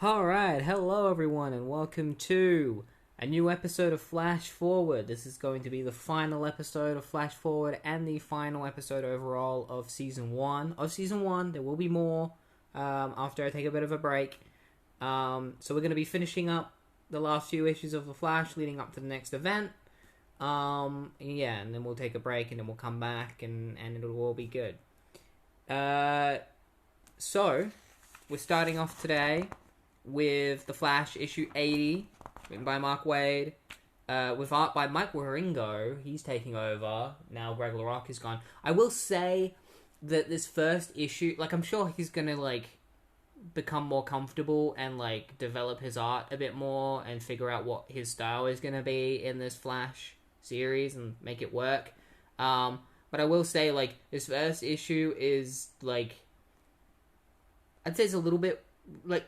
Alright, hello everyone, and welcome to a new episode of Flash Forward. This is going to be the final episode of Flash Forward and the final episode overall of Season 1. There will be more after I take a bit of a break. So we're going to be finishing up the last few issues of The Flash leading up to the next event. And then we'll take a break and then we'll come back and it'll all be good. So, we're starting off today with The Flash issue 80, written by Mark Waid, with art by Mike Wieringo. He's taking over now Greg LaRocque is gone. I will say that this first issue, I'm sure he's gonna become more comfortable and develop his art a bit more and figure out what his style is gonna be in this Flash series and make it work. But I will say this first issue is I'd say it's a little bit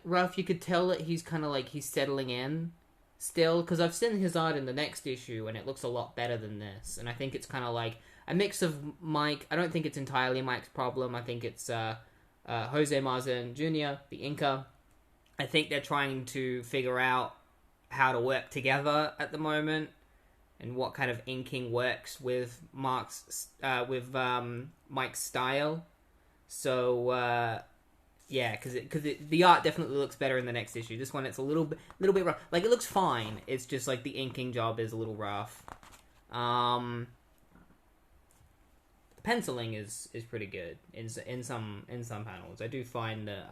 rough. You could tell that he's kind of he's settling in still, because I've seen his art in the next issue and it looks a lot better than this, and I think it's kind of a mix of Mike. I don't think it's entirely Mike's problem. I think it's Jose Marzan Jr., the inker. I think they're trying to figure out how to work together at the moment and what kind of inking works with Mike's style. So yeah, because the art definitely looks better in the next issue. This one, it's a little bit rough. It looks fine. It's just the inking job is a little rough. The penciling is pretty good in some panels. I do find that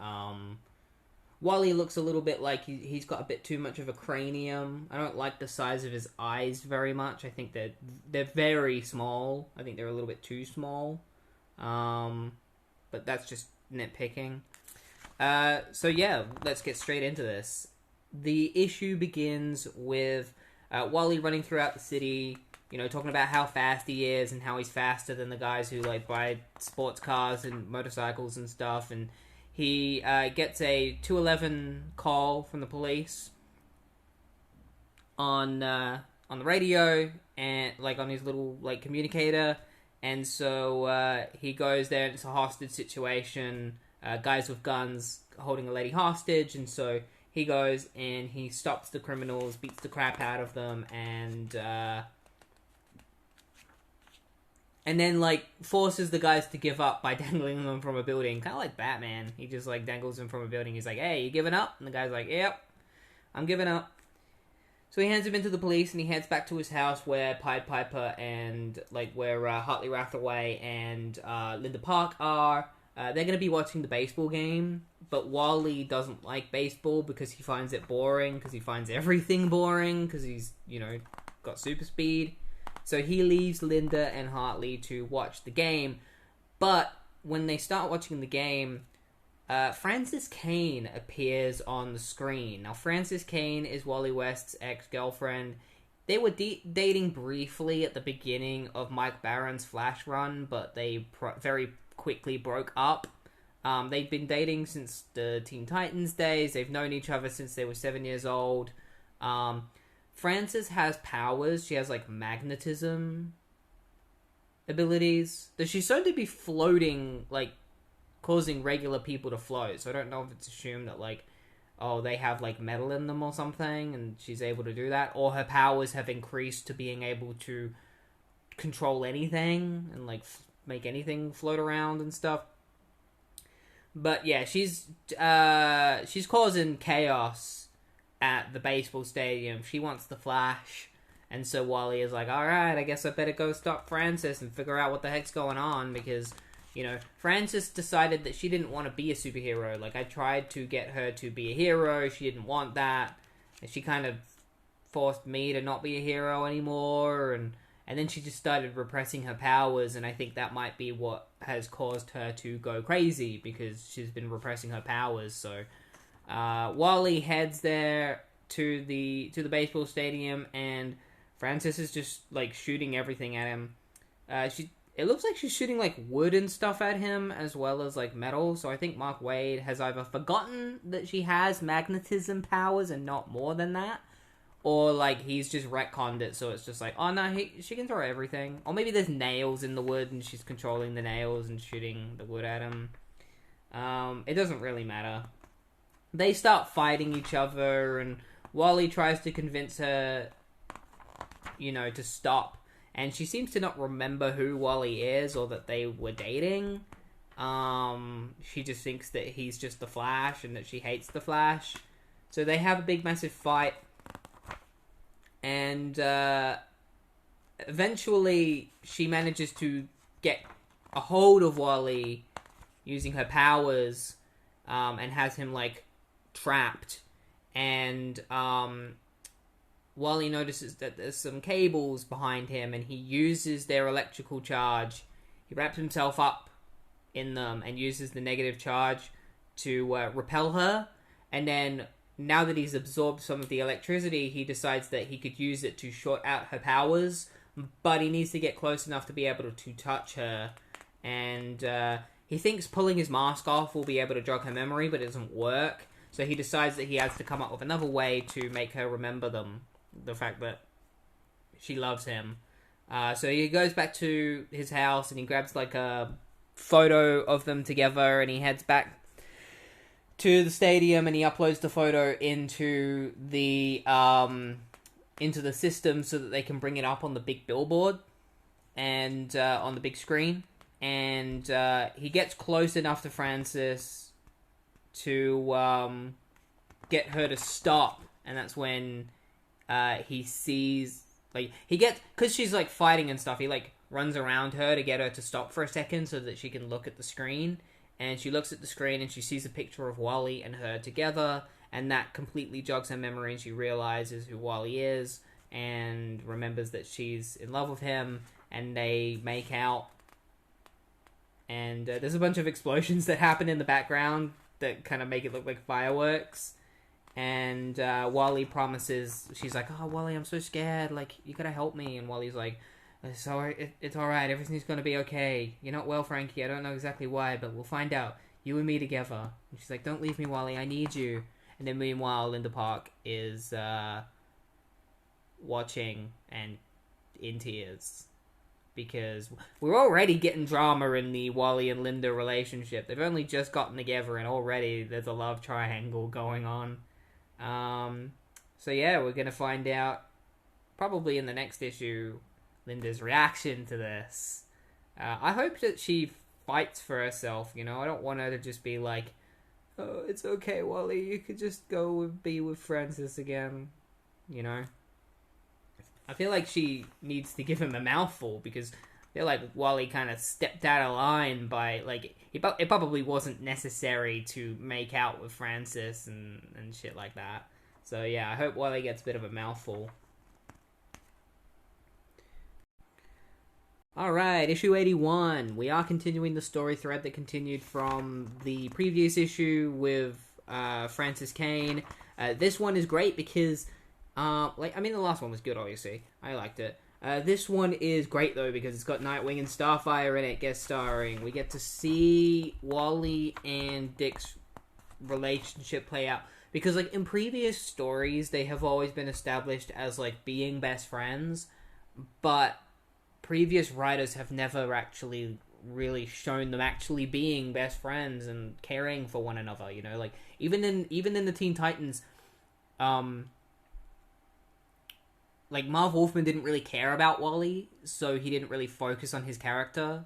Wally looks a little bit like he's got a bit too much of a cranium. I don't like the size of his eyes very much. I think they're very small. I think they're a little bit too small. But that's just nitpicking. So yeah, let's get straight into this. The issue begins with Wally running throughout the city, talking about how fast he is and how he's faster than the guys who buy sports cars and motorcycles and stuff. And he gets a 211 call from the police on the radio and on his little communicator. And so he goes there and it's a hostage situation. Guys with guns holding a lady hostage, and so he goes and he stops the criminals, beats the crap out of them, and then forces the guys to give up by dangling them from a building, kind of like Batman. He just dangles them from a building. He's like, "Hey, you giving up?" And the guy's like, "Yep, I'm giving up." So he hands him into the police, and he heads back to his house where Pied Piper and where Hartley Rathaway and Linda Park are. They're going to be watching the baseball game, but Wally doesn't like baseball because he finds it boring, because he finds everything boring, because he's, got super speed. So he leaves Linda and Hartley to watch the game, but when they start watching the game, Frances Kane appears on the screen. Now, Frances Kane is Wally West's ex-girlfriend. They were dating briefly at the beginning of Mike Barron's Flash run, but they very quickly broke up. They've been dating since the Teen Titans days. They've known each other since they were 7 years old. Frances has powers. She has magnetism abilities. She's shown to be floating, causing regular people to float. So I don't know if it's assumed that they have metal in them or something, and she's able to do that, or her powers have increased to being able to control anything and make anything float around and stuff. But yeah, she's causing chaos at the baseball stadium. She wants the Flash, and so Wally is like, alright, I guess I better go stop Frances and figure out what the heck's going on, because Frances decided that she didn't want to be a superhero. I tried to get her to be a hero, she didn't want that, and she kind of forced me to not be a hero anymore, and then she just started repressing her powers, and I think that might be what has caused her to go crazy, because she's been repressing her powers. So Wally heads there to the baseball stadium, and Frances is just shooting everything at him. It looks like she's shooting wood and stuff at him, as well as metal. So I think Mark Waid has either forgotten that she has magnetism powers and not more than that, or he's just retconned it, so it's just oh no, she can throw everything. Or maybe there's nails in the wood and she's controlling the nails and shooting the wood at him. It doesn't really matter. they start fighting each other, and Wally tries to convince her, to stop. And she seems to not remember who Wally is or that they were dating. She just thinks that he's just the Flash and that she hates the Flash. So they have a big, massive fight. And eventually she manages to get a hold of Wally using her powers, and has him, trapped. And Wally notices that there's some cables behind him, and he uses their electrical charge. He wraps himself up in them and uses the negative charge to repel her. And then, now that he's absorbed some of the electricity, he decides that he could use it to short out her powers, but he needs to get close enough to be able to touch her. And he thinks pulling his mask off will be able to jog her memory, but it doesn't work. So he decides that he has to come up with another way to make her remember them. The fact that she loves him. So he goes back to his house and he grabs a photo of them together, and he heads back to the stadium and he uploads the photo into the system so that they can bring it up on the big billboard and on the big screen. And he gets close enough to Frances to get her to stop, and that's when he sees, because she's fighting and stuff, he runs around her to get her to stop for a second so that she can look at the screen. And she looks at the screen and she sees a picture of Wally and her together, and that completely jogs her memory, and she realizes who Wally is and remembers that she's in love with him, and they make out. And there's a bunch of explosions that happen in the background that kind of make it look like fireworks. And Wally promises, she's like, "Oh, Wally, I'm so scared, you gotta help me." And Wally's like, "It's alright, everything's gonna be okay. You're not well, Frankie, I don't know exactly why, but we'll find out. You and me together." And she's like, "Don't leave me, Wally, I need you." And then meanwhile, Linda Park is watching and in tears. Because we're already getting drama in the Wally and Linda relationship. They've only just gotten together and already there's a love triangle going on. So yeah, we're gonna find out probably in the next issue Linda's reaction to this. I hope that she fights for herself, I don't want her to just be like, "Oh, it's okay, Wally, you could just go and be with Frances again," I feel like she needs to give him a mouthful, because I feel like Wally kind of stepped out of line by, it probably wasn't necessary to make out with Frances and shit like that. So yeah, I hope Wally gets a bit of a mouthful. Alright, issue 81. We are continuing the story thread that continued from the previous issue with Francis Kane. This one is great because, the last one was good, obviously. I liked it. This one is great, though, because it's got Nightwing and Starfire in it, guest starring. We get to see Wally and Dick's relationship play out. Because, in previous stories, they have always been established as, being best friends. But previous writers have never actually really shown them actually being best friends and caring for one another, even in the Teen Titans, Marv Wolfman didn't really care about Wally, so he didn't really focus on his character,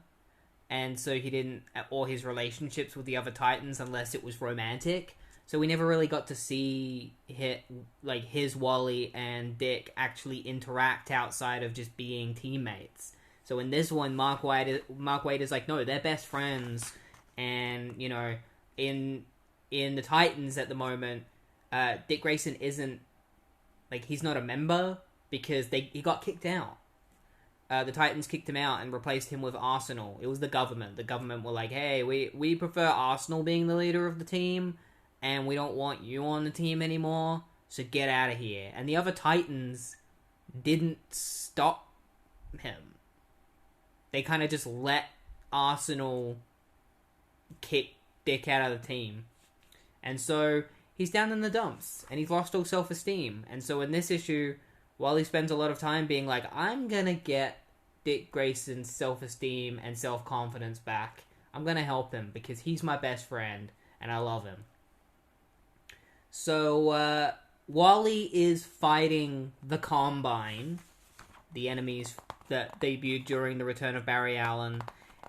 and so he didn't, or his relationships with the other Titans, unless it was romantic. So we never really got to see his Wally and Dick actually interact outside of just being teammates. So in this one, Mark Waid is like, no, they're best friends, and in the Titans at the moment, Dick Grayson isn't he's not a member because he got kicked out. The Titans kicked him out and replaced him with Arsenal. It was the government. The government were like, hey, we prefer Arsenal being the leader of the team, and we don't want you on the team anymore, so get out of here. And the other Titans didn't stop him. They kind of just let Arsenal kick Dick out of the team. And so he's down in the dumps, and he's lost all self-esteem. And so in this issue, Wally spends a lot of time being like, I'm gonna get Dick Grayson's self-esteem and self-confidence back. I'm gonna help him, because he's my best friend, and I love him. So, Wally is fighting the Combine, the enemies that debuted during the return of Barry Allen.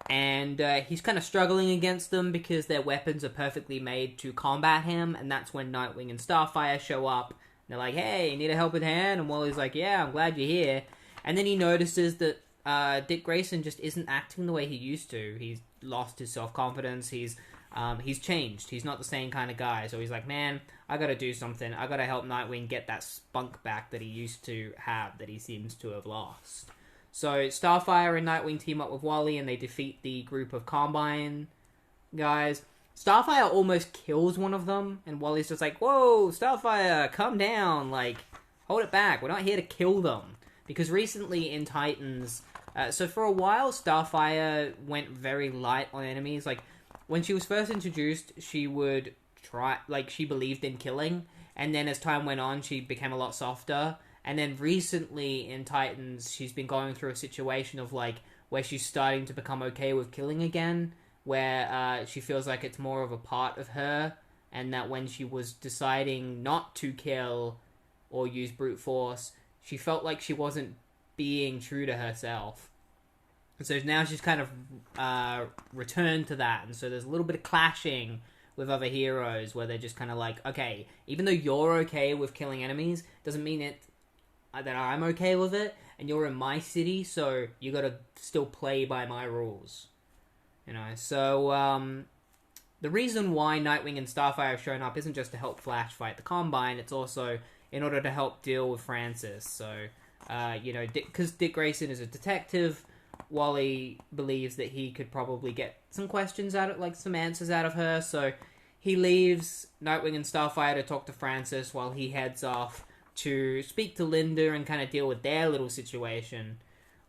And he's kind of struggling against them because their weapons are perfectly made to combat him. And that's when Nightwing and Starfire show up. They're like, hey, need a helping hand? And Wally's like, yeah, I'm glad you're here. And then he notices that Dick Grayson just isn't acting the way he used to. He's lost his self-confidence. He's changed. He's not the same kind of guy. So he's like, man, I gotta do something. I gotta help Nightwing get that spunk back that he used to have, that he seems to have lost. So Starfire and Nightwing team up with Wally and they defeat the group of Combine guys. Starfire almost kills one of them, and Wally's just like, whoa, Starfire, calm down, like, hold it back, we're not here to kill them. Because recently in Titans, so for a while, Starfire went very light on enemies. Like, when she was first introduced, she would try, like, she believed in killing, and then as time went on, she became a lot softer. And then recently in Titans, she's been going through a situation of, like, where she's starting to become okay with killing again, where she feels like it's more of a part of her, and that when she was deciding not to kill or use brute force, she felt like she wasn't being true to herself. And so now she's kind of returned to that, and so there's a little bit of clashing with other heroes, where they're just kind of like, okay, even though you're okay with killing enemies, doesn't mean it that I'm okay with it, and you're in my city, so you gotta still play by my rules. You know, so, the reason why Nightwing and Starfire have shown up isn't just to help Flash fight the Combine, it's also in order to help deal with Francis. So, you know, because Dick Grayson is a detective, Wally believes that he could probably get some questions out of, like, some answers out of her, so he leaves Nightwing and Starfire to talk to Francis while he heads off to speak to Linda and kind of deal with their little situation.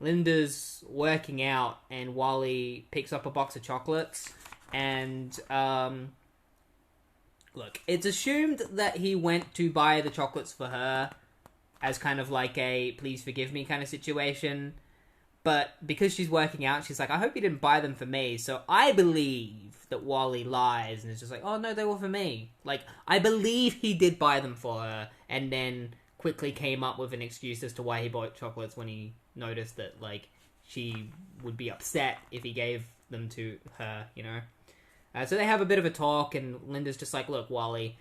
Linda's working out, and Wally picks up a box of chocolates, and, look, it's assumed that he went to buy the chocolates for her as kind of like a please forgive me kind of situation, but because she's working out, she's like, I hope you didn't buy them for me, so I believe that Wally lies, and it's just like, oh no, they were for me. Like, I believe he did buy them for her, and then quickly came up with an excuse as to why he bought chocolates when he noticed that, like, she would be upset if he gave them to her, you know? So they have a bit of a talk, and Linda's just like, look, Wally,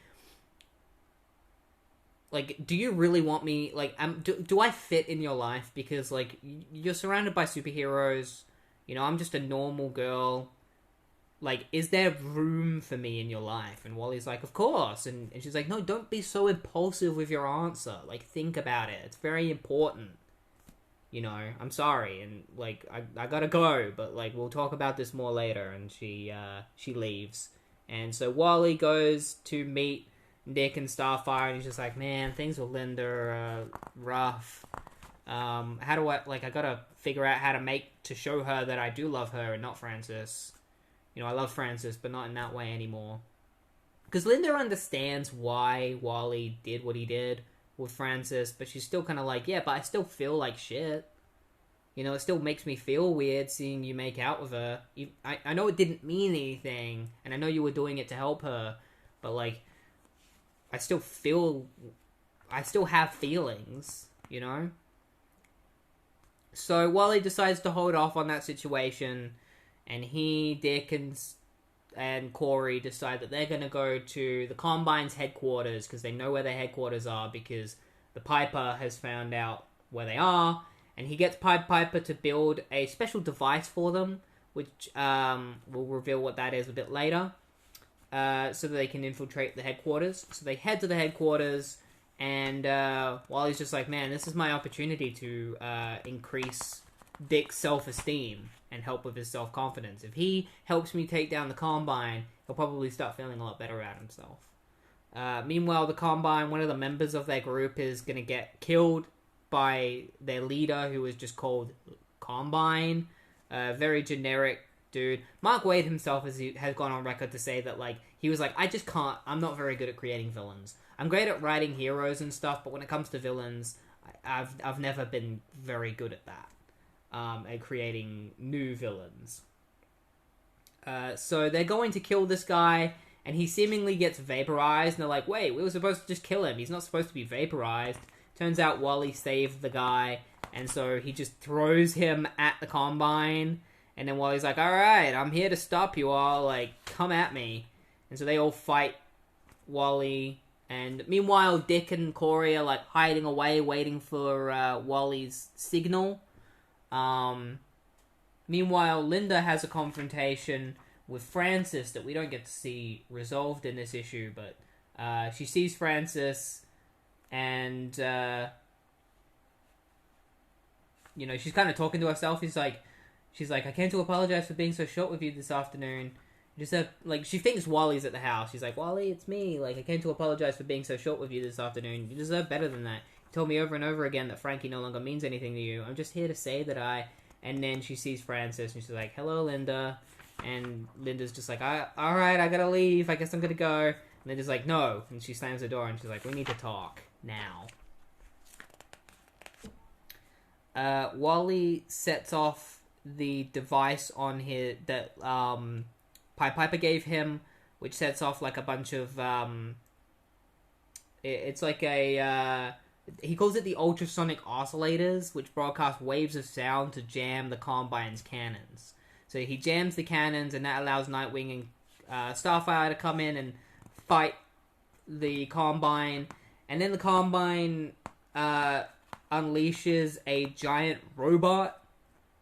like, do you really want me, like, do I fit in your life? Because, like, you're surrounded by superheroes, you know, I'm just a normal girl. Like, is there room for me in your life? And Wally's like, of course. And she's like, no, don't be so impulsive with your answer. Like, think about it. It's very important. You know, I'm sorry, and, like, I gotta go, but, like, we'll talk about this more later, and she leaves. And so Wally goes to meet Nick and Starfire, and he's just like, man, things with Linda are rough. How do I gotta figure out how to show her that I do love her and not Francis. You know, I love Francis, but not in that way anymore. Because Linda understands why Wally did what he did with Francis, but she's still kind of like, yeah, but I still feel like shit. You know, it still makes me feel weird seeing you make out with her. I know it didn't mean anything, and I know you were doing it to help her, but, like, I still have feelings, you know? So Wally decides to hold off on that situation, and he, Dick, and Corey decide that they're going to go to the Combine's headquarters, because they know where their headquarters are, because the Piper has found out where they are, and he gets Pied Piper to build a special device for them, which we'll reveal what that is a bit later, so that they can infiltrate the headquarters. So they head to the headquarters, and Wally's just like, man, this is my opportunity to increase Dick's self-esteem and help with his self-confidence. If he helps me take down the Combine, he'll probably start feeling a lot better about himself. Meanwhile, the Combine, one of the members of their group, is going to get killed by their leader, who is just called Combine. Very generic dude. Mark Waid himself has gone on record to say that, like, he was like, I just can't, I'm not very good at creating villains. I'm great at writing heroes and stuff, but when it comes to villains, I've never been very good at that. At creating new villains. So they're going to kill this guy, and he seemingly gets vaporized, and they're like, wait, we were supposed to just kill him. He's not supposed to be vaporized. Turns out Wally saved the guy, and so he just throws him at the Combine, and then Wally's like, alright, I'm here to stop you all, like, come at me. And so they all fight Wally, and meanwhile, Dick and Corey are, like, hiding away, waiting for Wally's signal. Meanwhile, Linda has a confrontation with Francis that we don't get to see resolved in this issue, but she sees Francis, and you know, she's kind of talking to herself. She's like, I came to apologize for being so short with you this afternoon. Just like, she thinks Wally's at the house. She's like, Wally, it's me. Like, I came to apologize for being so short with you this afternoon. You deserve better than that. You told me over and over again that Frankie no longer means anything to you. I'm just here to say that I... And then she sees Francis, and she's like, hello, Linda. And Linda's just like, alright, I gotta leave. I guess I'm gonna go. And Linda's like, no. And she slams the door, and she's like, we need to talk. Now. Wally sets off the device on his... that, Pied Piper gave him, which sets off, like, a bunch of, it's like a, he calls it the ultrasonic oscillators, which broadcast waves of sound to jam the Combine's cannons. So he jams the cannons, and that allows Nightwing and Starfire to come in and fight the Combine. And then the Combine unleashes a giant robot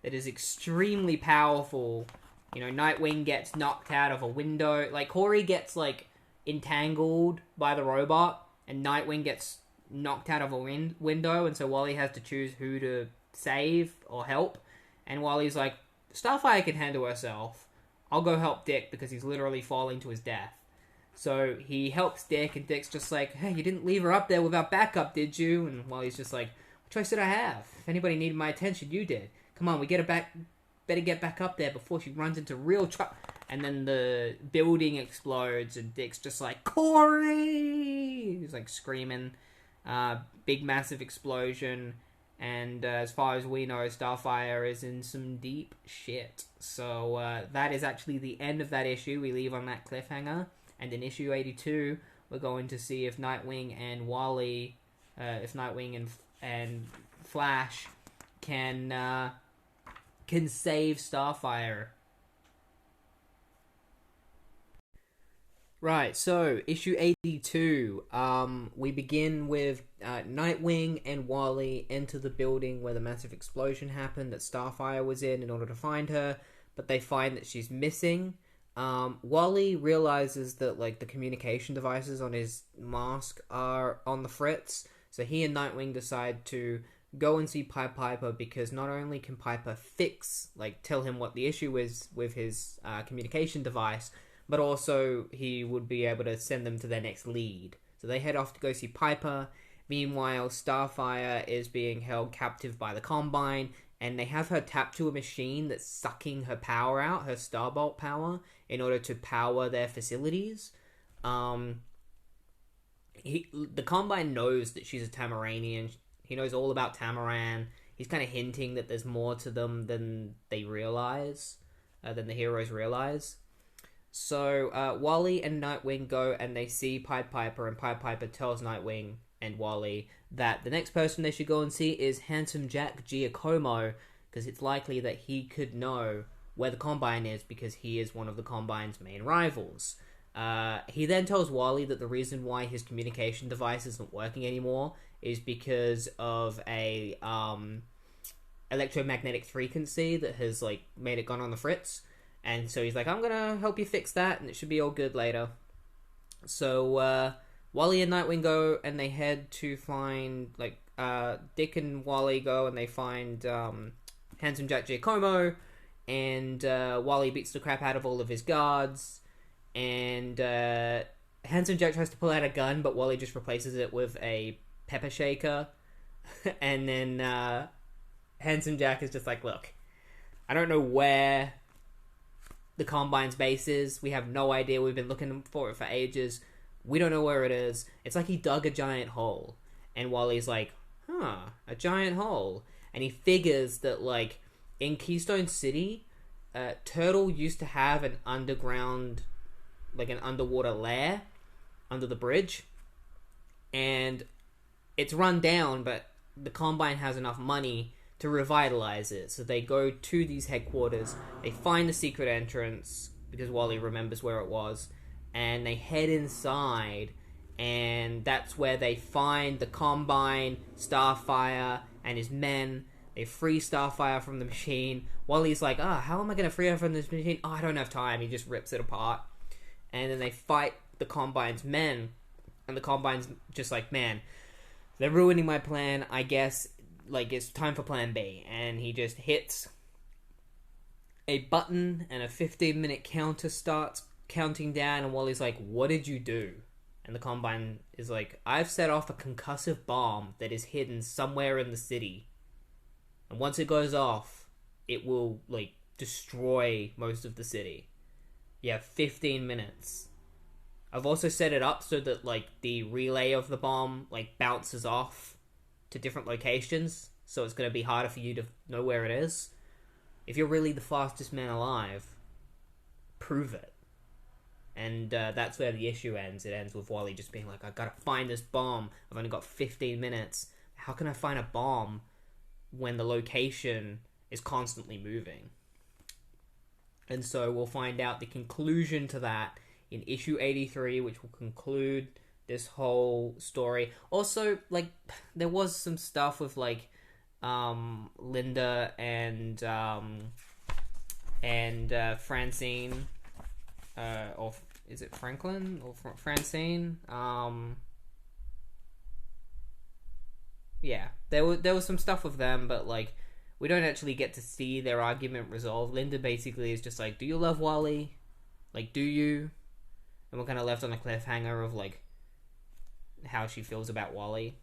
that is extremely powerful. You know, Nightwing gets knocked out of a window. Like, Corey gets, like, entangled by the robot, and Nightwing gets knocked out of a window, and so Wally has to choose who to save or help. And Wally's like, Starfire can handle herself. I'll go help Dick because he's literally falling to his death. So he helps Dick, and Dick's just like, hey, you didn't leave her up there without backup, did you? And Wally's just like, what choice did I have? If anybody needed my attention, you did. Come on, we get her back... better get back up there before she runs into real trouble. And then the building explodes, and Dick's just like, Corey! He's like screaming. Big massive explosion, and as far as we know, Starfire is in some deep shit. So that is actually the end of that issue. We leave on that cliffhanger, and in issue 82 we're going to see if Nightwing and Wally, if Nightwing and Flash can save Starfire. Right, so issue 82, we begin with Nightwing and Wally enter the building where the massive explosion happened that Starfire was in order to find her, but they find that she's missing. Wally realizes that, like, the communication devices on his mask are on the fritz, so he and Nightwing decide to go and see Pied Piper, because not only can Piper tell him what the issue is with his communication device, but also he would be able to send them to their next lead. So they head off to go see Piper. Meanwhile, Starfire is being held captive by the Combine, and they have her tapped to a machine that's sucking her power out, her Starbolt power, in order to power their facilities. The Combine knows that she's a Tamaranian. He knows all about Tamaran. He's kind of hinting that there's more to them than they realize, than the heroes realize. So Wally and Nightwing go and they see Pied Piper, and Pied Piper tells Nightwing and Wally that the next person they should go and see is Handsome Jack Giacomo, because it's likely that he could know where the Combine is, because he is one of the Combine's main rivals. He then tells Wally that the reason why his communication device isn't working anymore is because of a electromagnetic frequency that has, like, made it gone on the fritz. And so he's like, I'm gonna help you fix that, and it should be all good later. So Wally and Nightwing go, and they head to find, like, Dick and Wally go, and they find Handsome Jack Giacomo, and Wally beats the crap out of all of his guards, and Handsome Jack tries to pull out a gun, but Wally just replaces it with a pepper shaker. And then Handsome Jack is just like, look, I don't know where the Combine's base is. We have no idea. We've been looking for it for ages. We don't know where it is. It's like he dug a giant hole. And Wally's like, a giant hole. And he figures that, like, in Keystone City, Turtle used to have an underground like an underwater lair under the bridge, and it's run down, but the Combine has enough money to revitalize it. So they go to these headquarters, they find the secret entrance, because Wally remembers where it was, and they head inside, and that's where they find the Combine, Starfire, and his men. They free Starfire from the machine. Wally's like, how am I going to free her from this machine? Oh, I don't have time. He just rips it apart. And then they fight the Combine's men, and the Combine's just like, man, they're ruining my plan. I guess, like, it's time for plan B. And he just hits a button, and a 15-minute counter starts counting down, and Wally's like, what did you do? And the Combine is like, I've set off a concussive bomb that is hidden somewhere in the city. And once it goes off, it will, like, destroy most of the city. You have 15 minutes. I've also set it up so that, like, the relay of the bomb, like, bounces off to different locations. So it's going to be harder for you to know where it is. If you're really the fastest man alive, prove it. And that's where the issue ends. It ends with Wally just being like, I've got to find this bomb. I've only got 15 minutes. How can I find a bomb when the location is constantly moving? And so we'll find out the conclusion to that in issue 83, which will conclude this whole story. Also, like, there was some stuff with, like, Linda and Francine, or is it Franklin or Francine? Yeah, there was some stuff with them, but, like, we don't actually get to see their argument resolved. Linda basically is just like, do you love Wally? Like, do you? And we're kind of left on a cliffhanger of, like, how she feels about Wally.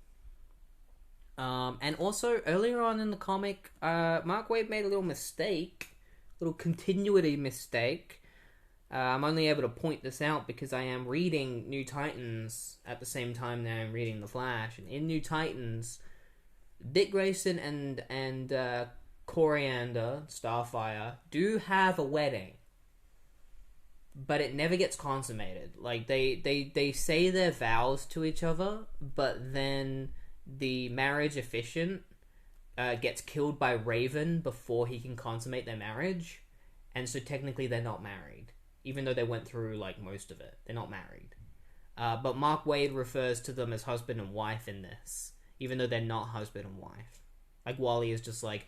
And also, earlier on in the comic, Mark Waid made a little mistake. A little continuity mistake. I'm only able to point this out because I am reading New Titans at the same time that I'm reading The Flash. And in New Titans, Dick Grayson and Coriander, Starfire, do have a wedding. But it never gets consummated. Like, they say their vows to each other, but then the marriage officiant gets killed by Raven before he can consummate their marriage. And so technically they're not married. Even though they went through, like, most of it. They're not married. But Mark Waid refers to them as husband and wife in this. Even though they're not husband and wife. Like, Wally is just like,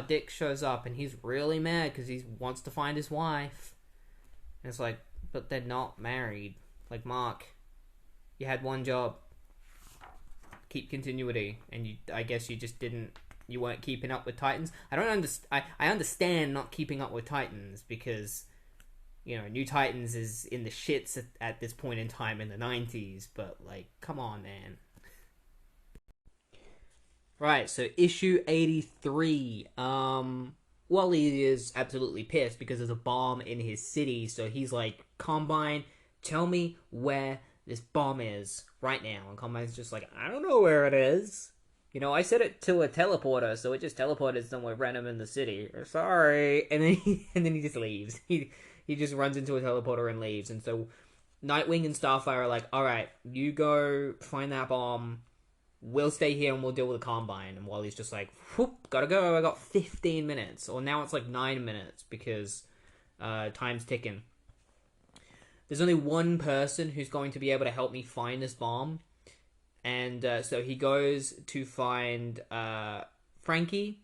Dick shows up and he's really mad because he wants to find his wife. And it's like, but they're not married. Like, Mark, you had one job. Keep continuity. And I guess you just you weren't keeping up with Titans. I understand not keeping up with Titans because, you know, New Titans is in the shits at this point in time in the 90s. But, like, come on, man. Right, so issue 83. Wally is absolutely pissed because there's a bomb in his city, so he's like, Combine, tell me where this bomb is right now. And Combine's just like, I don't know where it is. You know, I set it to a teleporter, so it just teleported somewhere random in the city. Sorry. And then he just leaves. He just runs into a teleporter and leaves. And so Nightwing and Starfire are like, alright, you go find that bomb. We'll stay here and we'll deal with the Combine. And Wally's just like, whoop, gotta go. I got 15 minutes. Or now it's like 9 minutes because time's ticking. There's only one person who's going to be able to help me find this bomb. And so he goes to find Frankie.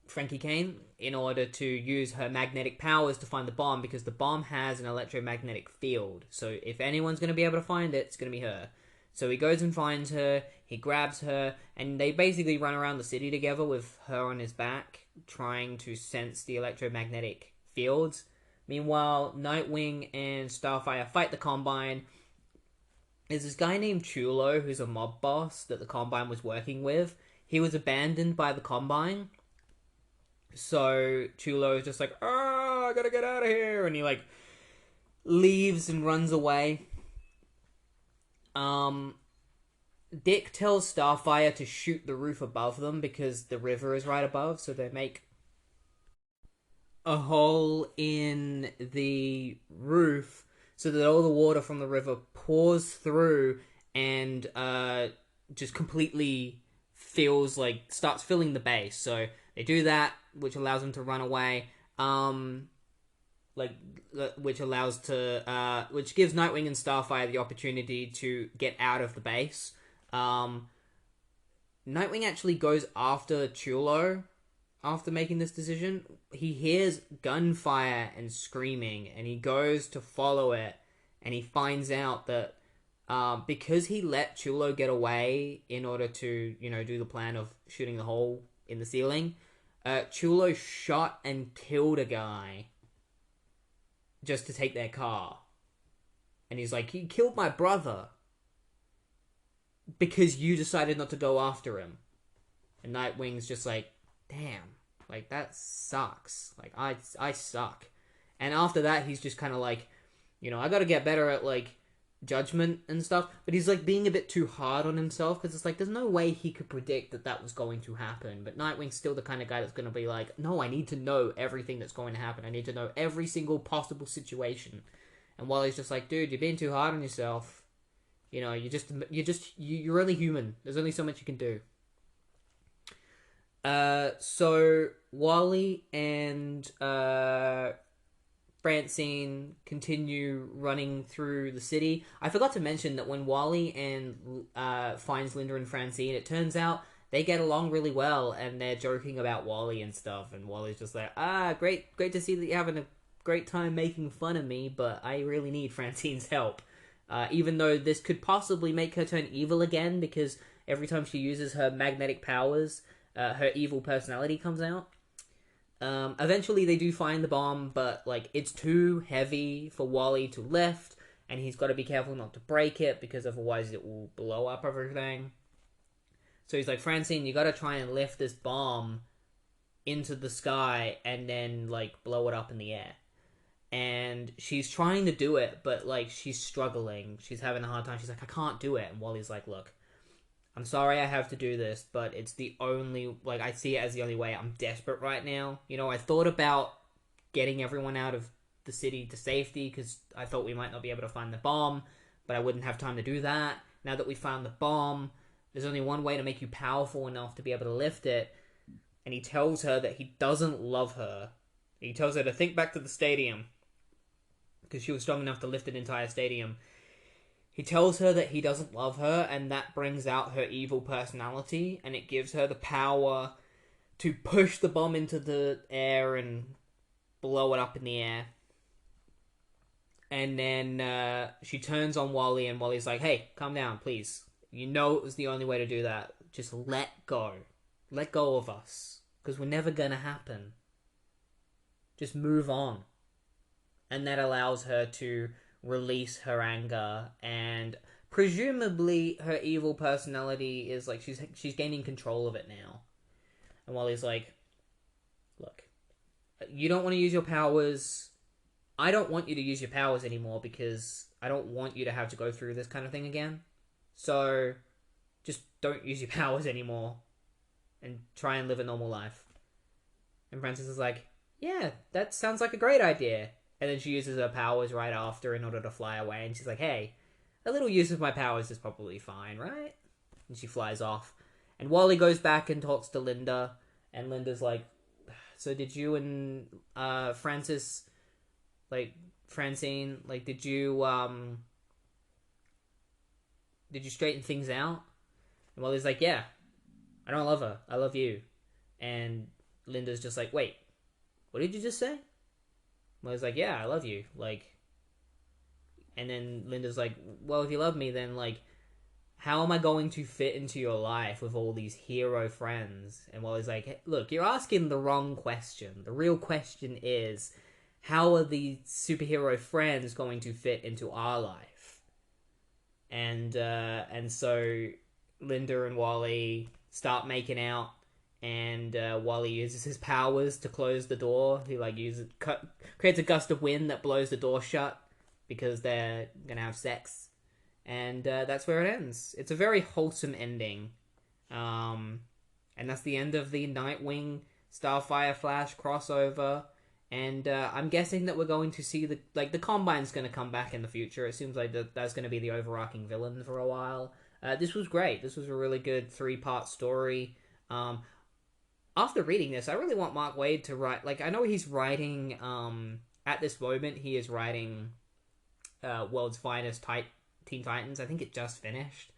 Frankie Kane, in order to use her magnetic powers to find the bomb, because the bomb has an electromagnetic field. So if anyone's going to be able to find it, it's going to be her. So he goes and finds her, he grabs her, and they basically run around the city together with her on his back, trying to sense the electromagnetic fields. Meanwhile, Nightwing and Starfire fight the Combine. There's this guy named Chulo, who's a mob boss that the Combine was working with. He was abandoned by the Combine. So Chulo is just like, I gotta get out of here. And he, like, leaves and runs away. Dick tells Starfire to shoot the roof above them because the river is right above, so they make a hole in the roof so that all the water from the river pours through and just completely starts filling the base. So they do that, which allows them to run away. Like which gives Nightwing and Starfire the opportunity to get out of the base. Nightwing actually goes after Chulo after making this decision. He hears gunfire and screaming, and he goes to follow it, and he finds out that because he let Chulo get away in order to, do the plan of shooting the hole in the ceiling, Chulo shot and killed a guy just to take their car. And he's like, he killed my brother because you decided not to go after him. And Nightwing's just like, damn, like, that sucks. Like, I suck. And after that, he's just kind of like, I gotta get better at, like, judgment and stuff. But he's, like, being a bit too hard on himself, because it's like, there's no way he could predict that was going to happen. But Nightwing's still the kind of guy that's gonna be like, no, I need to know everything that's going to happen. I need to know every single possible situation. And Wally's just like, dude, you're being too hard on yourself. You're only human. There's only so much you can do. So Wally and Francine continue running through the city. I forgot to mention that when Wally finds Linda and Francine, it turns out they get along really well, and they're joking about Wally and stuff. And Wally's just like, great to see that you're having a great time making fun of me, but I really need Francine's help. Even though this could possibly make her turn evil again, because every time she uses her magnetic powers, her evil personality comes out. Eventually they do find the bomb, but like it's too heavy for Wally to lift, and he's got to be careful not to break it, because otherwise it will blow up everything. So he's like, Francine, you got to try and lift this bomb into the sky and then like blow it up in the air. And she's trying to do it, but like she's struggling. She's having a hard time. She's like, I can't do it. And Wally's like, look, I'm sorry I have to do this, but it's the only, like, I see it as the only way. I'm desperate right now. I thought about getting everyone out of the city to safety, because I thought we might not be able to find the bomb, but I wouldn't have time to do that. Now that we found the bomb, there's only one way to make you powerful enough to be able to lift it. And he tells her that he doesn't love her. He tells her to think back to the stadium, because she was strong enough to lift an entire stadium. He tells her that he doesn't love her, and that brings out her evil personality, and it gives her the power to push the bomb into the air and blow it up in the air. And then she turns on Wally, and Wally's like, hey, calm down, please. You know it was the only way to do that. Just let go. Let go of us, because we're never gonna happen. Just move on. And that allows her to release her anger, and presumably her evil personality is like she's gaining control of it now. And Wally's like, look, you don't want to use your powers. I don't want you to use your powers anymore, because I don't want you to have to go through this kind of thing again. So just don't use your powers anymore and try and live a normal life. And Francis is like, yeah, that sounds like a great idea. And then she uses her powers right after in order to fly away. And she's like, hey, a little use of my powers is probably fine, right? And she flies off. And Wally goes back and talks to Linda. And Linda's like, so did you and Francine, like, did you straighten things out? And Wally's like, yeah, I don't love her. I love you. And Linda's just like, wait, what did you just say? I was like, yeah, I love you. Like, and then Linda's like, well, if you love me, then, like, how am I going to fit into your life with all these hero friends? And Wally's like, hey, look, you're asking the wrong question. The real question is, how are these superhero friends going to fit into our life? And so Linda and Wally start making out. And Wally uses his powers to close the door. He creates a gust of wind that blows the door shut, because they're gonna have sex, and that's where it ends. It's a very wholesome ending, and that's the end of the Nightwing Starfire Flash crossover. And I'm guessing that we're going to see the Combine's going to come back in the future. It seems like that's going to be the overarching villain for a while. This was great. This was a really good 3-part story. After reading this, I really want Mark Waid to write. Like, I know he's writing. At this moment, he is writing World's Finest Teen Titans. I think it just finished.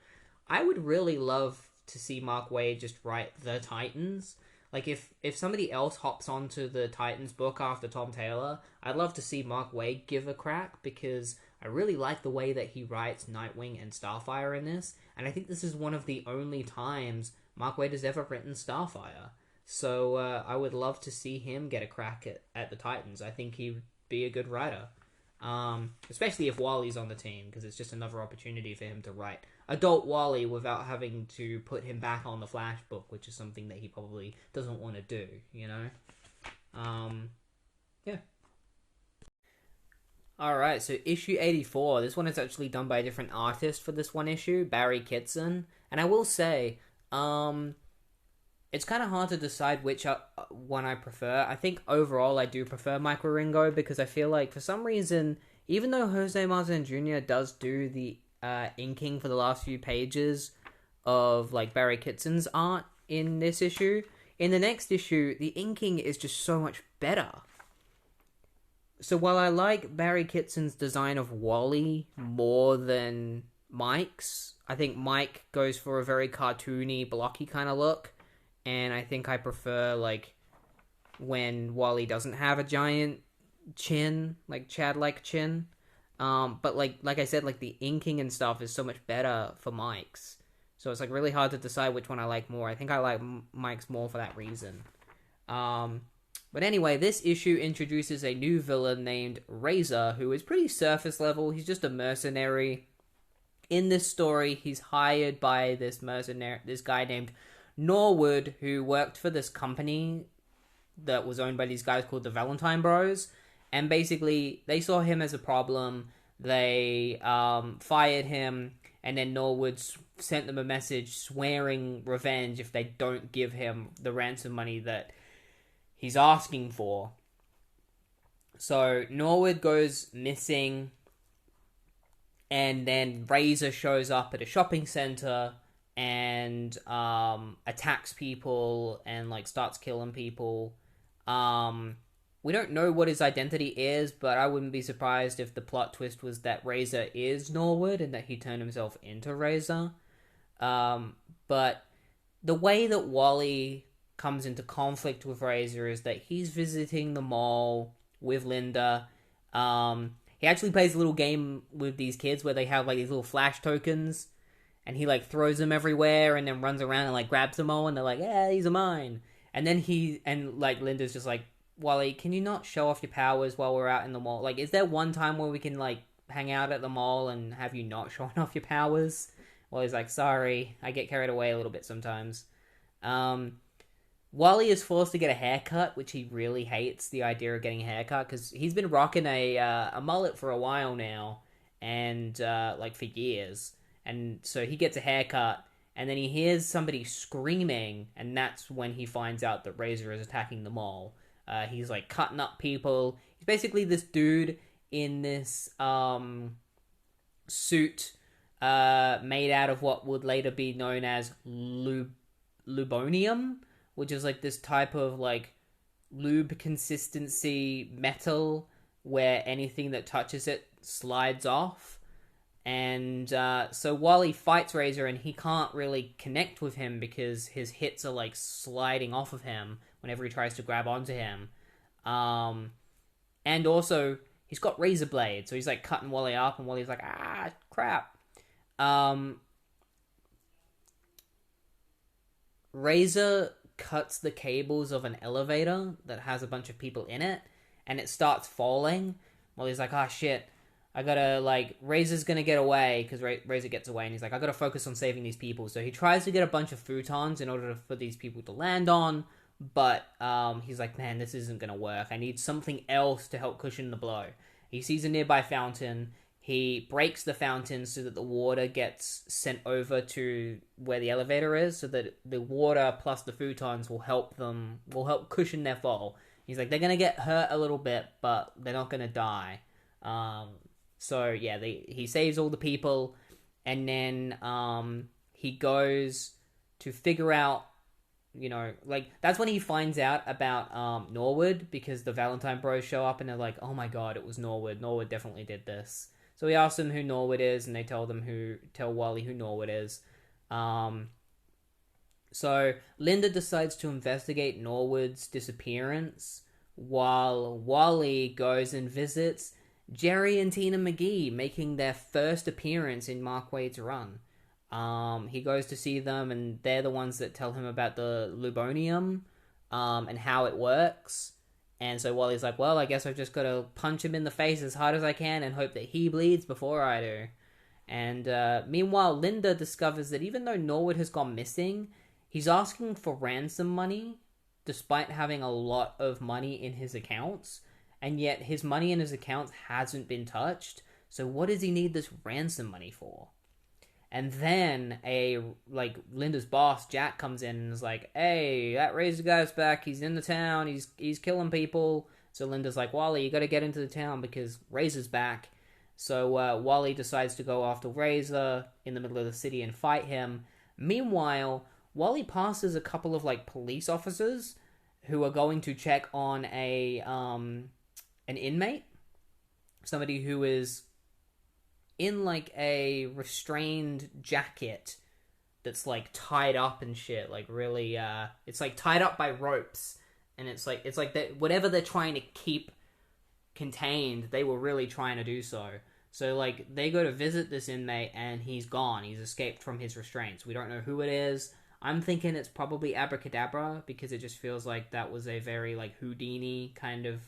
I would really love to see Mark Waid just write the Titans. Like, if somebody else hops onto the Titans book after Tom Taylor, I'd love to see Mark Waid give a crack, because I really like the way that he writes Nightwing and Starfire in this, and I think this is one of the only times Mark Waid has ever written Starfire. So I would love to see him get a crack at the Titans. I think he'd be a good writer. Especially if Wally's on the team, because it's just another opportunity for him to write adult Wally without having to put him back on the Flash book, which is something that he probably doesn't want to do, you know? Yeah. Alright, so issue 84. This one is actually done by a different artist for this one issue, Barry Kitson. And I will say, it's kind of hard to decide which one I prefer. I think overall I do prefer Mike Wieringo, because I feel like for some reason, even though Jose Martin Jr. does do the inking for the last few pages of like Barry Kitson's art in this issue, in the next issue, the inking is just so much better. So while I like Barry Kitson's design of Wally more than Mike's, I think Mike goes for a very cartoony, blocky kind of look. And I think I prefer, like, when Wally doesn't have a giant chin, like Chad-like chin. But like I said, like, the inking and stuff is so much better for Mike's. So it's, like, really hard to decide which one I like more. I think I like Mike's more for that reason. But anyway, this issue introduces a new villain named Razor, who is pretty surface level. He's just a mercenary. In this story, he's hired by this guy named Norwood, who worked for this company that was owned by these guys called the Valentine Bros, and basically they saw him as a problem. They fired him, and then Norwood sent them a message swearing revenge if they don't give him the ransom money that he's asking for. So Norwood goes missing, and then Razor shows up at a shopping center and attacks people and like starts killing people. We don't know what his identity is, but I wouldn't be surprised if the plot twist was that Razor is Norwood and that he turned himself into Razor. But the way that Wally comes into conflict with Razor is that he's visiting the mall with Linda. He actually plays a little game with these kids where they have like these little flash tokens, and he, like, throws them everywhere and then runs around and, like, grabs them all. And they're like, yeah, these are mine. And then Linda's just like, Wally, can you not show off your powers while we're out in the mall? Like, is there one time where we can, like, hang out at the mall and have you not showing off your powers? Wally's like, sorry, I get carried away a little bit sometimes. Wally is forced to get a haircut, which he really hates, the idea of getting a haircut, because he's been rocking a mullet for a while now, and, like, for years. And so he gets a haircut, and then he hears somebody screaming, and that's when he finds out that Razor is attacking the mall. He's, like, cutting up people. He's basically this dude in this suit made out of what would later be known as lubonium, which is, like, this type of, like, lube consistency metal where anything that touches it slides off. And so Wally fights Razor, and he can't really connect with him because his hits are, like, sliding off of him whenever he tries to grab onto him. And also, he's got razor blades, so he's, like, cutting Wally up, and Wally's like, ah, crap. Razor cuts the cables of an elevator that has a bunch of people in it, and it starts falling. Wally's like, ah, shit. I gotta, like, Razor's gonna get away, because Razor gets away, and he's like, I gotta focus on saving these people. So he tries to get a bunch of futons in order for these people to land on, but he's like, man, this isn't gonna work. I need something else to help cushion the blow. He sees a nearby fountain. He breaks the fountain so that the water gets sent over to where the elevator is, so that the water plus the futons will help cushion their fall. He's like, they're gonna get hurt a little bit, but they're not gonna die. So yeah, he saves all the people, and then he goes to figure out, like, that's when he finds out about Norwood, because the Valentine Bros show up and they're like, oh my god, it was Norwood. Norwood definitely did this. So he asks them who Norwood is, and they tell Wally who Norwood is. So Linda decides to investigate Norwood's disappearance, while Wally goes and visits Jerry and Tina McGee, making their first appearance in Mark Waid's run. He goes to see them, and they're the ones that tell him about the Lubonium, and how it works. And so Wally's like, well, I guess I've just got to punch him in the face as hard as I can and hope that he bleeds before I do. And meanwhile, Linda discovers that even though Norwood has gone missing, he's asking for ransom money, despite having a lot of money in his accounts, and yet his money in his accounts hasn't been touched. So what does he need this ransom money for? And then Linda's boss, Jack, comes in and is like, hey, that Razor guy's back. He's in the town. He's killing people. So Linda's like, Wally, you got to get into the town because Razor's back. So Wally decides to go after Razor in the middle of the city and fight him. Meanwhile, Wally passes a couple of police officers who are going to check on an inmate, somebody who is in a restrained jacket that's tied up and shit, really it's tied up by ropes, and it's like that whatever they're trying to keep contained, they were really trying to do so. So they go to visit this inmate and he's gone. He's escaped from his restraints. We don't know who it is. I'm thinking it's probably Abracadabra, because it just feels like that was a very Houdini kind of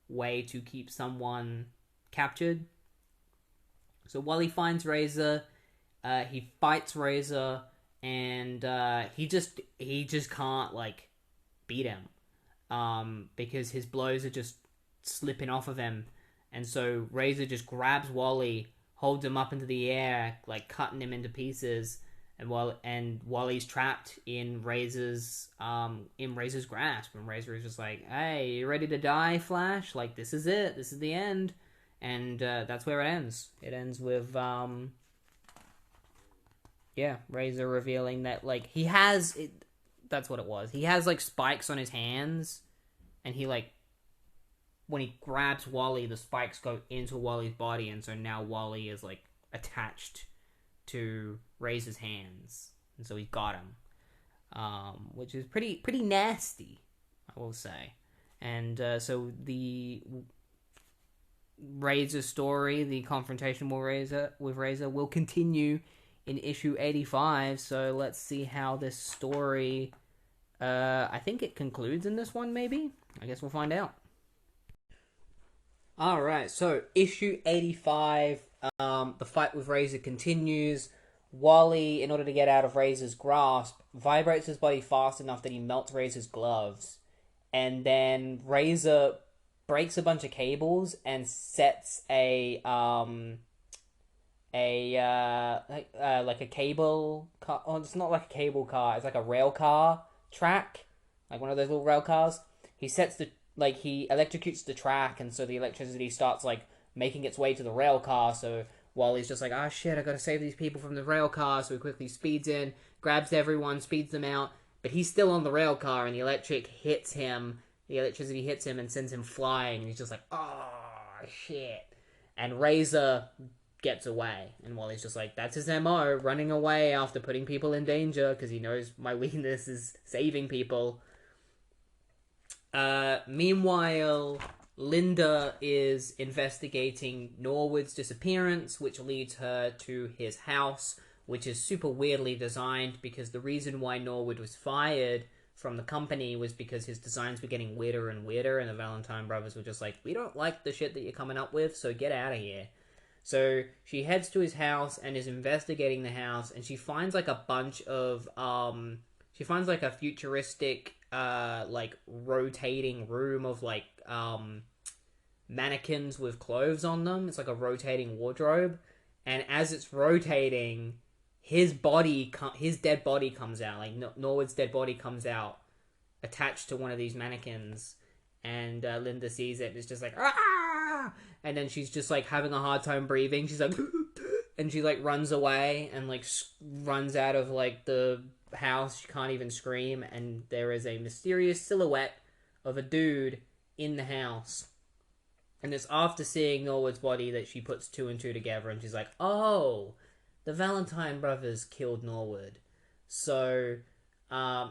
way to keep someone captured. So Wally finds Razor, he fights Razor, and he just can't beat him, because his blows are just slipping off of him, and so Razor just grabs Wally, holds him up into the air, cutting him into pieces, and Wally's trapped in Razor's grasp, and Razor is just like, hey, you ready to die, Flash? This is it. This is the end. And that's where it ends. It ends with, Razor revealing that, he has... That's what it was. He has, spikes on his hands, and he, when he grabs Wally, the spikes go into Wally's body, and so now Wally is, attached to Razor's hands. And so he's got him. Which is pretty nasty, I will say. And so the Razor story, the confrontation with Razor will continue in issue 85, so let's see how this story, I think it concludes in this one, maybe? I guess we'll find out. Alright, so issue 85, the fight with Razor continues. Wally, in order to get out of Razor's grasp, vibrates his body fast enough that he melts Razor's gloves, and then Razor breaks a bunch of cables and sets a cable car. Oh, it's not a cable car. It's a rail car track, one of those little rail cars. He sets he electrocutes the track, and so the electricity starts making its way to the rail car. So Wally's just like, ah, shit, I gotta save these people from the rail car. So he quickly speeds in, grabs everyone, speeds them out, but he's still on the rail car, and the electricity hits him and sends him flying, and he's just like, oh, shit. And Razor gets away, and Wally's just like, that's his MO, running away after putting people in danger, because he knows my weakness is saving people. Meanwhile, Linda is investigating Norwood's disappearance, which leads her to his house, which is super weirdly designed, because the reason why Norwood was fired from the company was because his designs were getting weirder and weirder, and the Valentine brothers were just like, we don't like the shit that you're coming up with, so get out of here. So she heads to his house and is investigating the house, and she finds a bunch of she finds a futuristic rotating room of mannequins with clothes on them. It's a rotating wardrobe, and as it's rotating, his dead body comes out. Norwood's dead body comes out, attached to one of these mannequins, and Linda sees it and is just like, ah! And then she's just like having a hard time breathing. She's like, and she like runs away and like runs out of like the house. She can't even scream, and there is a mysterious silhouette of a dude in the house. And it's after seeing Norwood's body that she puts two and two together, and she's like, oh, the Valentine brothers killed Norwood. So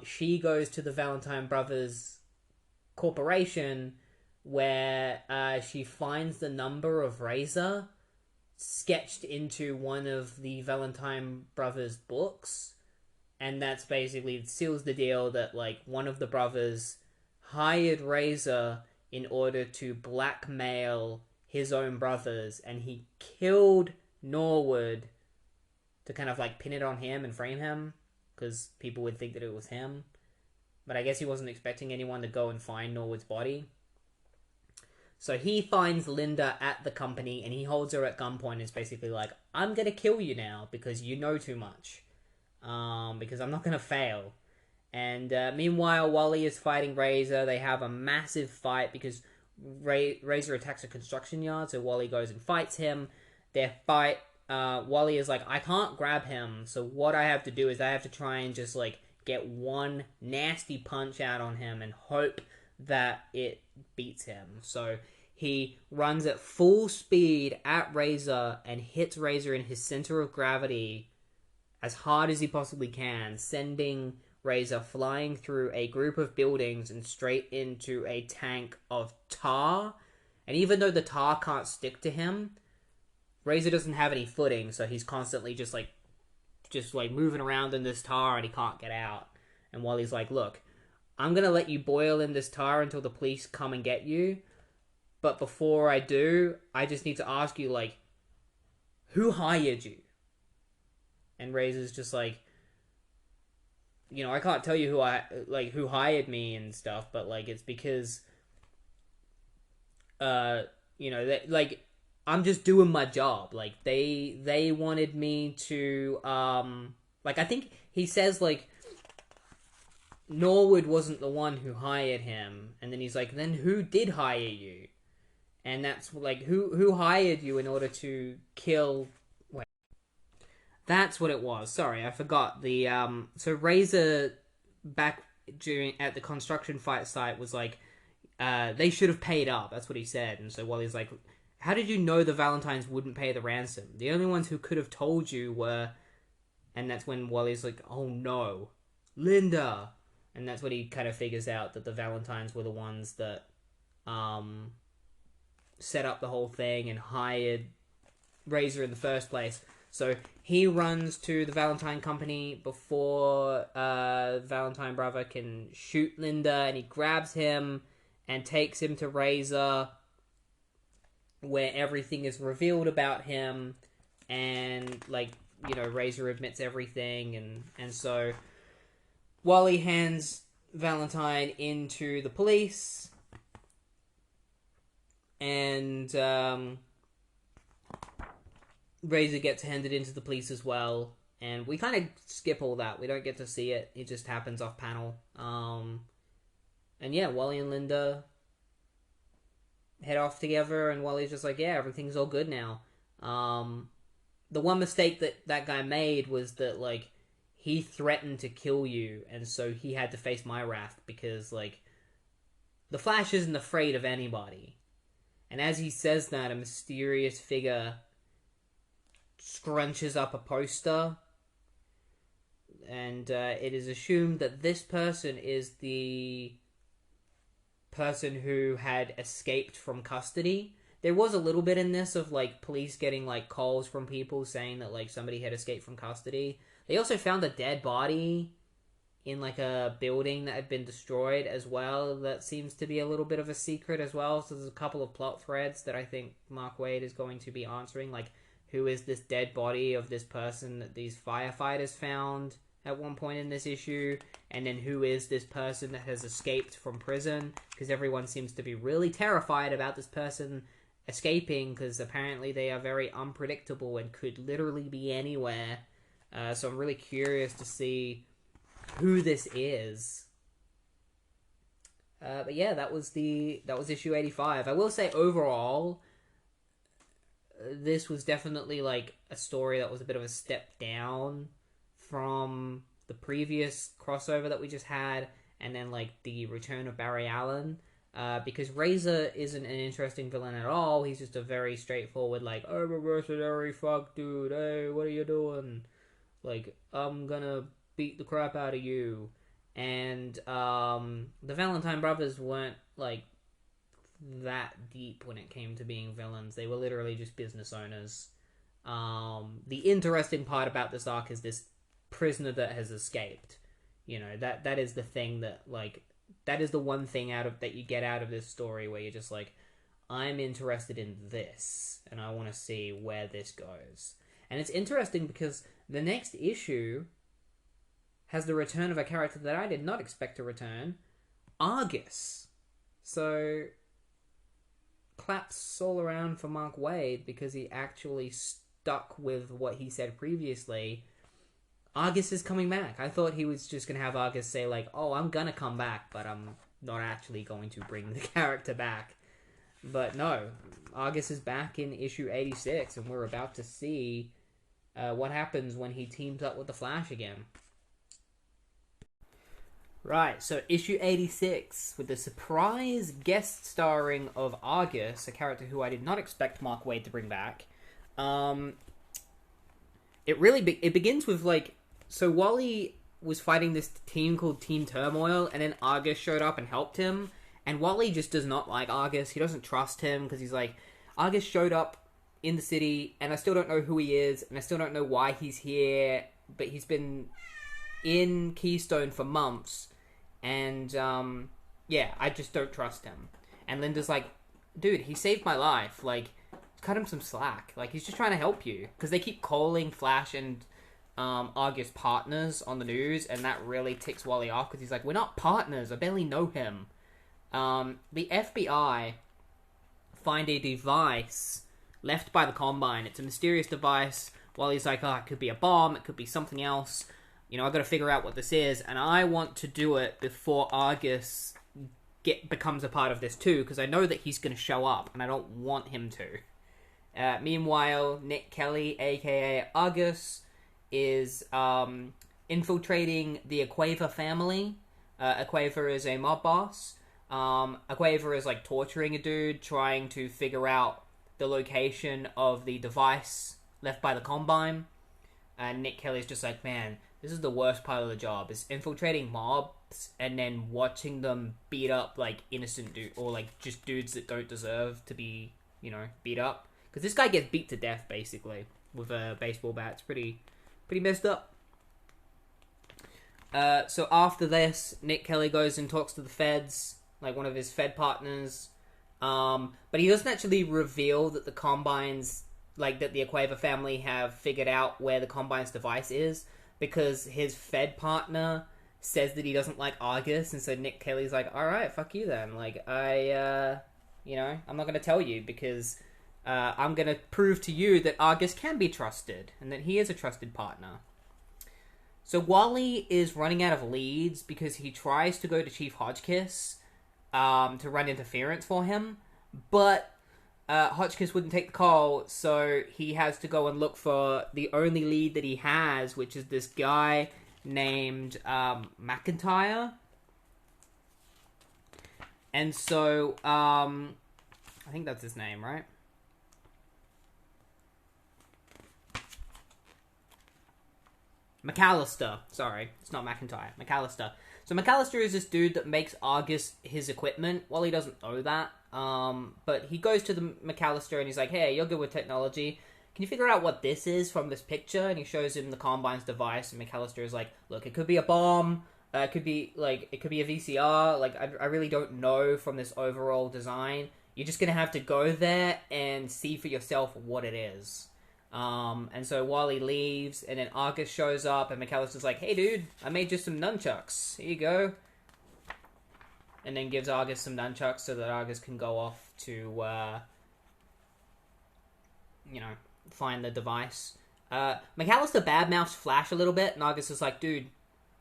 she goes to the Valentine brothers corporation, where she finds the number of Razor sketched into one of the Valentine brothers books, and that's basically seals the deal that like one of the brothers hired Razor in order to blackmail his own brothers, and he killed Norwood to kind of like pin it on him and frame him, because people would think that it was him. But I guess he wasn't expecting anyone to go and find Norwood's body. So he finds Linda at the company, and he holds her at gunpoint and is basically like, I'm gonna kill you now because you know too much. Because I'm not gonna fail. And meanwhile, Wally is fighting Razor. They have a massive fight because Razor attacks a construction yard, so Wally goes and fights him. Their fight, Wally is like, I can't grab him, so what I have to do is I have to try and just like get one nasty punch out on him and hope that it beats him. So he runs at full speed at Razor and hits Razor in his center of gravity as hard as he possibly can, sending Razor flying through a group of buildings and straight into a tank of tar. And even though the tar can't stick to him, Razor doesn't have any footing, so he's constantly just moving around in this tar, and he can't get out. And Wally's like, look, I'm gonna let you boil in this tar until the police come and get you, but before I do, I just need to ask you, like, who hired you? And Razor's just like, you know, I can't tell you who hired me and stuff, but like it's because you know, like I'm just doing my job. Like they wanted me to like I think he says like Norwood wasn't the one who hired him, and then he's like, then who did hire you? And that's like who hired you in order to kill. That's what it was. Sorry, I forgot. The so Razor back at the construction fight site was like, they should have paid up. That's what he said. And so Wally's like, how did you know the Valentines wouldn't pay the ransom? The only ones who could have told you were, and that's when Wally's like, oh no, Linda. And that's when he kind of figures out that the Valentines were the ones that set up the whole thing and hired Razor in the first place. So he runs to the Valentine company before Valentine brother can shoot Linda, and he grabs him and takes him to Razor, where everything is revealed about him, and like, you know, Razor admits everything, and so Wally hands Valentine into the police, and Razor gets handed into the police as well, and we kind of skip all that. We don't get to see it. It just happens off panel. And yeah, Wally and Linda head off together, and Wally's just like, yeah, everything's all good now. The one mistake that guy made was that, like, he threatened to kill you, and so he had to face my wrath, because, like, the Flash isn't afraid of anybody. And as he says that, a mysterious figure scrunches up a poster, and it is assumed that this person is the person who had escaped from custody. There was a little bit in this of like police getting like calls from people saying that like somebody had escaped from custody. They also found a dead body in like a building that had been destroyed as well. That seems to be a little bit of a secret as well. So there's a couple of plot threads that I think Mark Waid is going to be answering, like, who is this dead body of this person that these firefighters found at one point in this issue, and then who is this person that has escaped from prison, because everyone seems to be really terrified about this person escaping, because apparently they are very unpredictable and could literally be anywhere. So I'm really curious to see who this is. But yeah, that was issue 85. I will say overall, this was definitely like a story that was a bit of a step down from the previous crossover that we just had, and then like the return of Barry Allen. Because Razor isn't an interesting villain at all. He's just a very straightforward, like, I'm a mercenary, fuck dude, hey, what are you doing? Like, I'm gonna beat the crap out of you. And the Valentine brothers weren't like that deep when it came to being villains. They were literally just business owners. The interesting part about this arc is this prisoner that has escaped. You know, that is the thing that, like, that is the one thing that you get out of this story where you're just like, I'm interested in this, and I want to see where this goes. And it's interesting because the next issue has the return of a character that I did not expect to return, Argus. So, claps all around for Mark Waid because he actually stuck with what he said previously. Argus is coming back. I thought he was just going to have Argus say, like, oh, I'm going to come back, but I'm not actually going to bring the character back. But no, Argus is back in issue 86, and we're about to see what happens when he teams up with the Flash again. Right, so issue 86, with the surprise guest starring of Argus, a character who I did not expect Mark Waid to bring back. It begins with, like, so Wally was fighting this team called Team Turmoil, and then Argus showed up and helped him, and Wally just does not like Argus. He doesn't trust him, because he's like, Argus showed up in the city, and I still don't know who he is, and I still don't know why he's here, but he's been in Keystone for months, and, yeah, I just don't trust him. And Linda's like, dude, he saved my life, like, cut him some slack, like, he's just trying to help you, because they keep calling Flash and Argus partners on the news, and that really ticks Wally off, because he's like, we're not partners, I barely know him. The FBI find a device left by the Combine. It's a mysterious device. Wally's like, oh, it could be a bomb, it could be something else. You know, I've got to figure out what this is, and I want to do it before Argus becomes a part of this too, because I know that he's going to show up, and I don't want him to. Meanwhile, Nick Kelly, aka Argus, is infiltrating the Equaver family. Equaver is a mob boss. Equaver is like torturing a dude, trying to figure out the location of the device left by the Combine. And Nick Kelly's just like, man, this is the worst part of the job, is infiltrating mobs and then watching them beat up like innocent dudes, or like just dudes that don't deserve to be, you know, beat up. Because this guy gets beat to death basically with a baseball bat. It's pretty messed up. So after this, Nick Kelly goes and talks to the feds, like one of his Fed partners. But he doesn't actually reveal that the Combines, like that the Equaver family have figured out where the Combine's device is, because his Fed partner says that he doesn't like Argus, and so Nick Kelly's like, alright, fuck you then. Like, I'm not gonna tell you, because I'm gonna prove to you that Argus can be trusted, and that he is a trusted partner. So Wally is running out of leads because he tries to go to Chief Hotchkiss to run interference for him, but Hotchkiss wouldn't take the call, so he has to go and look for the only lead that he has, which is this guy named McIntyre. And so, I think that's his name, right? McAllister. Sorry, it's not McIntyre. McAllister. So McAllister is this dude that makes Argus his equipment. Wally doesn't know that. But he goes to the McAllister and he's like, hey, you're good with technology. Can you figure out what this is from this picture? And he shows him the Combine's device, and McAllister is like, look, it could be a bomb. It could be a VCR. Like, I really don't know from this overall design. You're just gonna have to go there and see for yourself what it is. And so Wally leaves, and then Argus shows up, and McAllister's like, hey dude, I made you some nunchucks. Here you go. And then gives Argus some nunchucks so that Argus can go off to, find the device. McAllister badmouths Flash a little bit, and Argus is like, dude,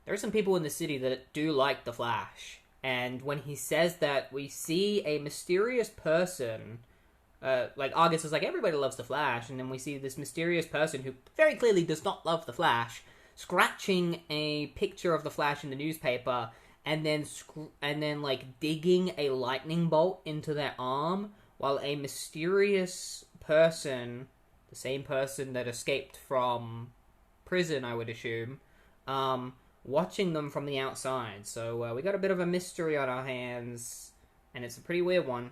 there are some people in the city that do like the Flash. And when he says that, we see a mysterious person. Like, Argus is like, everybody loves the Flash. And then we see this mysterious person who very clearly does not love the Flash scratching a picture of the Flash in the newspaper and then like digging a lightning bolt into their arm, while a mysterious person, the same person that escaped from prison, I would assume, watching them from the outside. So we got a bit of a mystery on our hands, and it's a pretty weird one.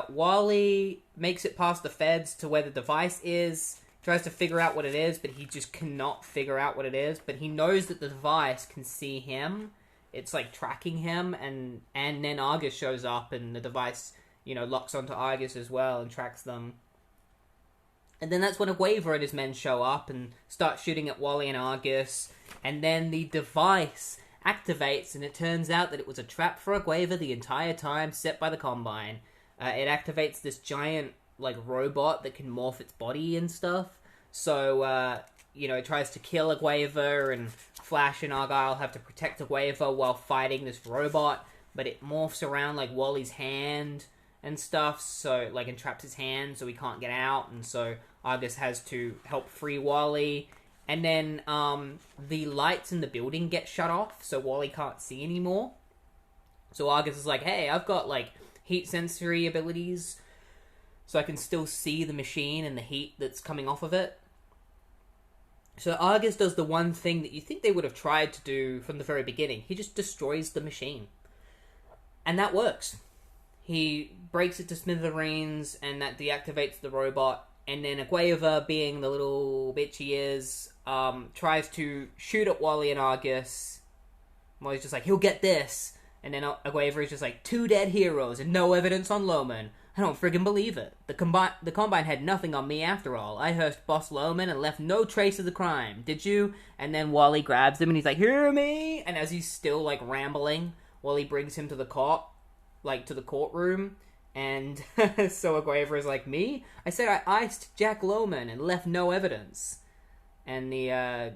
Wally makes it past the feds to where the device is, tries to figure out what it is, but he just cannot figure out what it is. But he knows that the device can see him. It's like tracking him, and then Argus shows up, and the device, locks onto Argus as well and tracks them. And then that's when Aguaver and his men show up and start shooting at Wally and Argus. And then the device activates, and it turns out that it was a trap for Aguaver the entire time, set by the Combine. It activates this giant, robot that can morph its body and stuff. So, it tries to kill Aguaver, and Flash and Argyle have to protect Aguaver while fighting this robot. But it morphs around, Wally's hand and stuff, so, entraps his hand so he can't get out. And so Argus has to help free Wally. And then, the lights in the building get shut off, so Wally can't see anymore. So Argus is like, hey, I've got, heat sensory abilities, so I can still see the machine and the heat that's coming off of it. So Argus does the one thing that you think they would have tried to do from the very beginning. He just destroys the machine. And that works. He breaks it to smithereens, and that deactivates the robot. And then Aguaver, being the little bitch he is, tries to shoot at Wally and Argus. Wally's just like, he'll get this. And then Aguaver is just like, 2 dead heroes and no evidence on Loman. I don't friggin' believe it. The Combine had nothing on me after all. I hurt Boss Loman and left no trace of the crime. Did you? And then Wally grabs him and he's like, hear me? And as he's still, rambling, Wally brings him to the to the courtroom. And so Aguaver is like, me? I said I iced Jack Loman and left no evidence. And the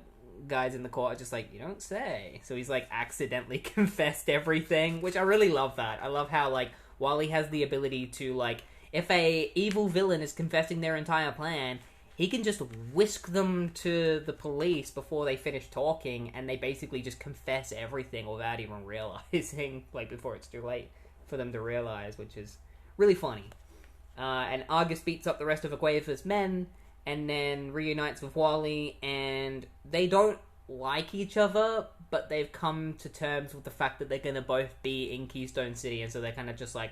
guys in the court are just like, you don't say. So he's accidentally confessed everything, which I really love that. I love how Wally has the ability to if a evil villain is confessing their entire plan, he can just whisk them to the police before they finish talking, and they basically just confess everything without even realizing, before it's too late for them to realize, which is really funny. And Argus beats up the rest of Aguaver's men, and then reunites with Wally, and they don't like each other, but they've come to terms with the fact that they're going to both be in Keystone City, and so they're kind of just like,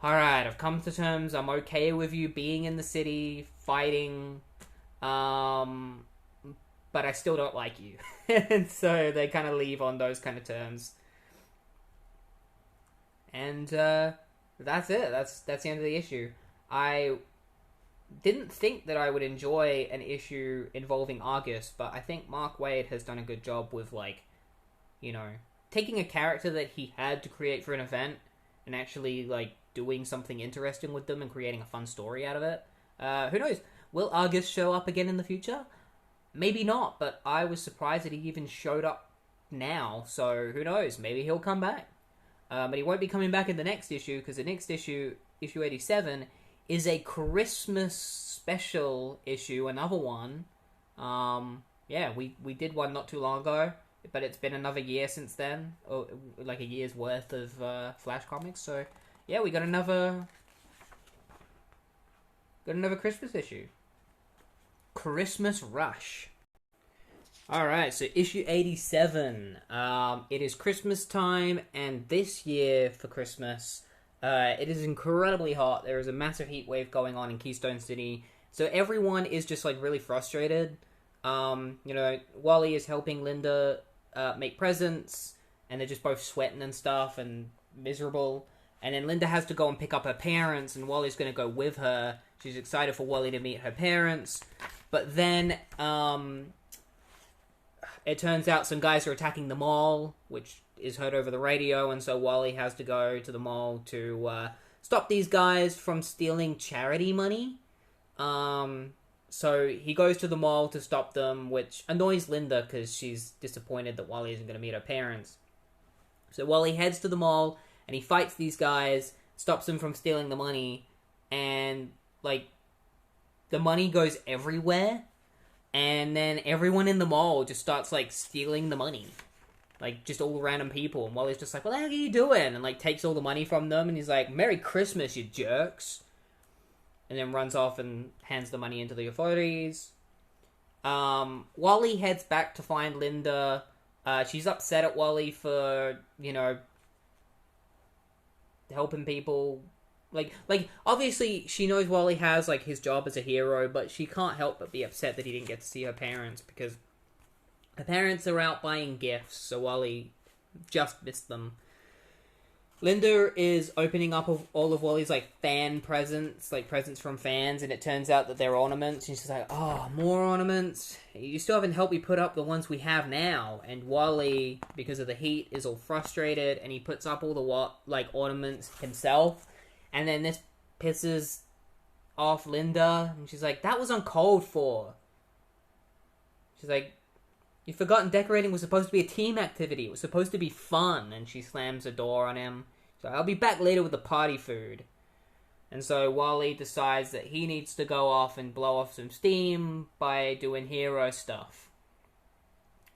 alright, I've come to terms, I'm okay with you being in the city, fighting, but I still don't like you. And so they kind of leave on those kind of terms. And that's it, that's the end of the issue. I didn't think that I would enjoy an issue involving Argus, but I think Mark Waid has done a good job with, taking a character that he had to create for an event and actually, doing something interesting with them and creating a fun story out of it. Who knows? Will Argus show up again in the future? Maybe not, but I was surprised that he even showed up now, so who knows? Maybe he'll come back. But he won't be coming back in the next issue, because the next issue, issue 87, is a Christmas special issue, another one. We did one not too long ago, but it's been another year since then, or a year's worth of Flash comics. So yeah, we got another Christmas issue. Christmas Rush. Alright, so issue 87. It is Christmas time, and this year for Christmas, it is incredibly hot. There is a massive heat wave going on in Keystone City. So everyone is just really frustrated. Wally is helping Linda make presents, and they're just both sweating and stuff and miserable. And then Linda has to go and pick up her parents, and Wally's going to go with her. She's excited for Wally to meet her parents. But then it turns out some guys are attacking the mall, which is heard over the radio, and so Wally has to go to the mall to stop these guys from stealing charity money. So he goes to the mall to stop them, which annoys Linda because she's disappointed that Wally isn't going to meet her parents. So Wally heads to the mall, and he fights these guys, stops them from stealing the money, and, like, the money goes everywhere, and then everyone in the mall just starts, like, stealing the money. Like, just all random people, and Wally's just like, what the heck are you doing? And, like, takes all the money from them, and he's like, Merry Christmas, you jerks. And then runs off and hands the money into the authorities. Wally heads back to find Linda. She's upset at Wally for, you know, helping people. Like, obviously, she knows Wally has, like, his job as a hero, but she can't help but be upset that he didn't get to see her parents, because her parents are out buying gifts, so Wally just missed them. Linda is opening up all of Wally's, like, fan presents, like, presents from fans, and it turns out that they're ornaments, and she's like, oh, more ornaments? You still haven't helped me put up the ones we have now. And Wally, because of the heat, is all frustrated, and he puts up all the, ornaments himself, and then this pisses off Linda, and she's like, that was uncalled for. She's like, you've forgotten decorating was supposed to be a team activity. It was supposed to be fun. And she slams the door on him. So I'll be back later with the party food. And so Wally decides that he needs to go off and blow off some steam by doing hero stuff.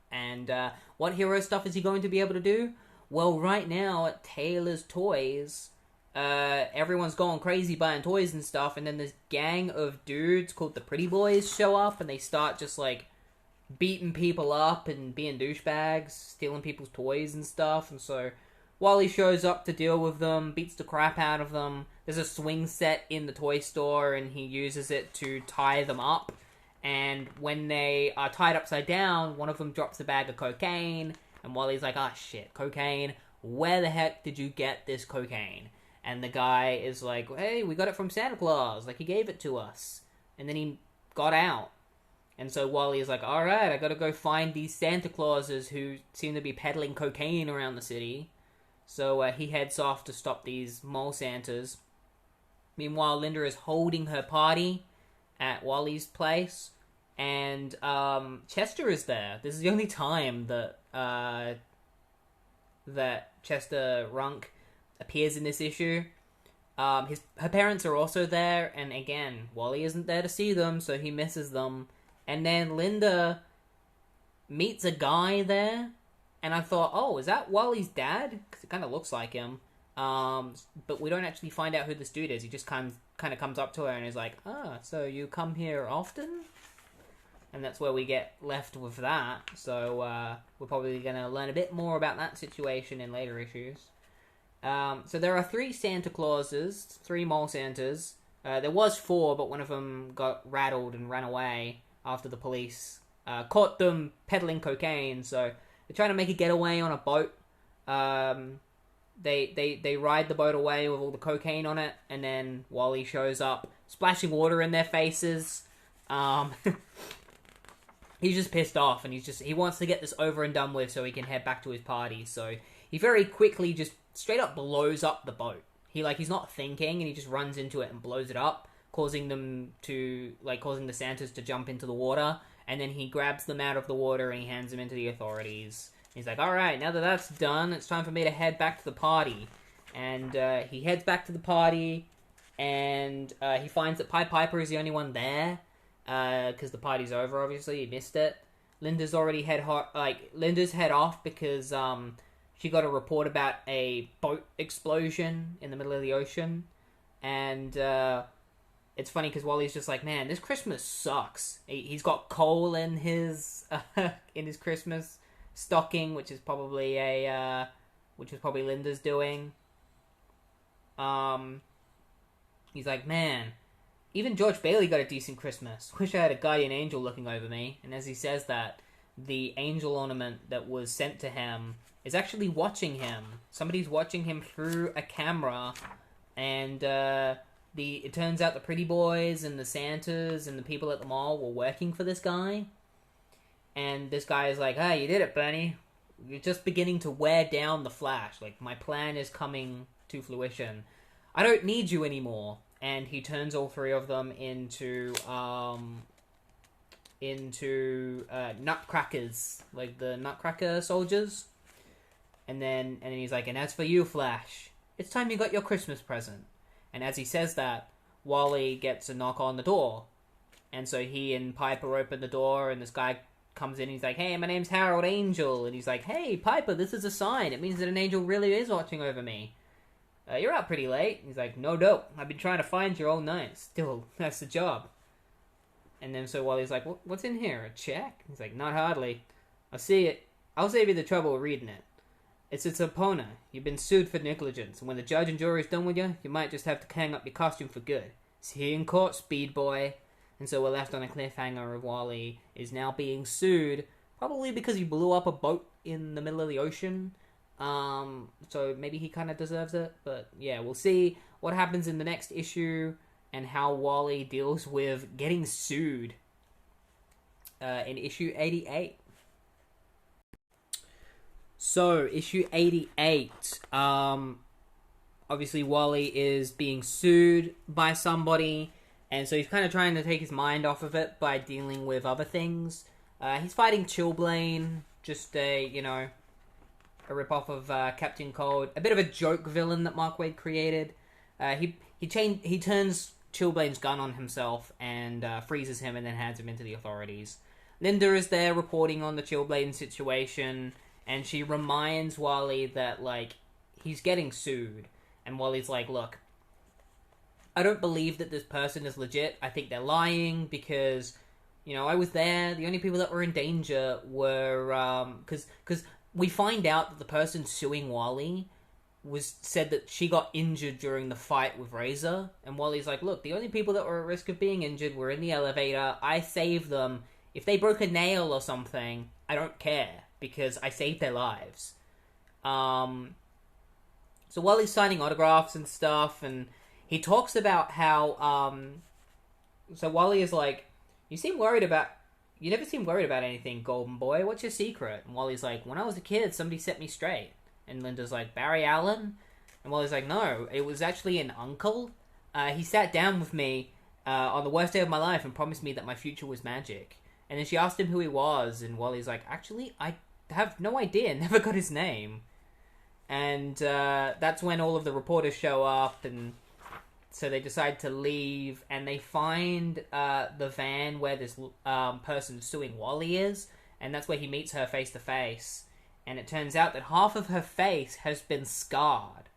And what hero stuff is he going to be able to do? Well, right now at Taylor's Toys, everyone's going crazy buying toys and stuff. And then this gang of dudes called the Pretty Boys show up. And they start just, like, beating people up and being douchebags, stealing people's toys and stuff. And so Wally shows up to deal with them, beats the crap out of them. There's a swing set in the toy store, and he uses it to tie them up. And when they are tied upside down, one of them drops a bag of cocaine, and Wally's like, ah, shit, cocaine? Where the heck did you get this cocaine? And the guy is like, hey, we got it from Santa Claus. Like, he gave it to us. And then he got out. And so Wally is like, alright, I gotta go find these Santa Clauses who seem to be peddling cocaine around the city. So he heads off to stop these mall Santas. Meanwhile, Linda is holding her party at Wally's place. And Chester is there. This is the only time that that Chester Runk appears in this issue. Her parents are also there. And again, Wally isn't there to see them, so he misses them. And then Linda meets a guy there, and I thought, oh, is that Wally's dad? Because it kind of looks like him. But we don't actually find out who this dude is. He just kind of comes up to her and is like, so you come here often? And that's where we get left with that. So we're probably going to learn a bit more about that situation in later issues. So there are 3 Santa Clauses, 3 mall Santas. There was 4, but one of them got rattled and ran away after the police caught them peddling cocaine. So they're trying to make a getaway on a boat. They ride the boat away with all the cocaine on it, and then Wally shows up, splashing water in their faces. He's just pissed off, and he wants to get this over and done with so he can head back to his party. So he very quickly just straight up blows up the boat. He's not thinking, and he just runs into it and blows it up, causing the Santas to jump into the water, and then he grabs them out of the water and he hands them into the authorities. He's like, alright, now that that's done, it's time for me to head back to the party. And he heads back to the party, and he finds that Pied Piper is the only one there, because the party's over, obviously, he missed it. Linda's already head off because she got a report about a boat explosion in the middle of the ocean. And it's funny because Wally's just like, man, this Christmas sucks. He's got coal in his Christmas stocking, which is probably Linda's doing. He's like, man, even George Bailey got a decent Christmas. Wish I had a guardian angel looking over me. And as he says that, the angel ornament that was sent to him is actually watching him. Somebody's watching him through a camera, and it turns out the Pretty Boys and the Santas and the people at the mall were working for this guy. And this guy is like, hey, you did it, Bernie. You're just beginning to wear down the Flash. Like, my plan is coming to fruition. I don't need you anymore. And he turns all 3 of them into nutcrackers, like the Nutcracker soldiers. And then he's like, and as for you, Flash, it's time you got your Christmas present. And as he says that, Wally gets a knock on the door. And so he and Piper open the door, and this guy comes in, and he's like, hey, my name's Harold Angel. And he's like, hey, Piper, this is a sign. It means that an angel really is watching over me. You're out pretty late. And he's like, no dope. I've been trying to find you all night. Still, that's the job. And then so Wally's like, what's in here? A check? He's like, not hardly. I'll see it. I'll save you the trouble of reading it. It's a subpoena. You've been sued for negligence, and when the judge and jury's done with you, you might just have to hang up your costume for good. See you in court, speed boy. And so we're left on a cliffhanger of Wally is now being sued, probably because he blew up a boat in the middle of the ocean. So maybe he kind of deserves it, but yeah, we'll see what happens in the next issue and how Wally deals with getting sued in issue 88. So, issue 88, obviously Wally is being sued by somebody, and so he's kind of trying to take his mind off of it by dealing with other things. He's fighting Chillblaine, just a ripoff of Captain Cold, a bit of a joke villain that Mark Waid created. He turns Chillblaine's gun on himself and freezes him and then hands him into the authorities. Linda is there reporting on the Chillblaine situation, and she reminds Wally that, like, he's getting sued. And Wally's like, look, I don't believe that this person is legit. I think they're lying because, I was there. The only people that were in danger were, because we find out that the person suing Wally said that she got injured during the fight with Razor. And Wally's like, look, the only people that were at risk of being injured were in the elevator. I saved them. If they broke a nail or something, I don't care, because I saved their lives. So Wally's signing autographs and stuff, and he talks about how, so Wally is like, you never seem worried about anything, Golden Boy. What's your secret? And Wally's like, when I was a kid, somebody set me straight. And Linda's like, Barry Allen? And Wally's like, no, it was actually an uncle. He sat down with me on the worst day of my life and promised me that my future was magic. And then she asked him who he was, and Wally's like, actually, I have no idea, never got his name. And that's when all of the reporters show up, and so they decide to leave, and they find the van where this person suing Wally is, and that's where he meets her face to face. And it turns out that half of her face has been scarred.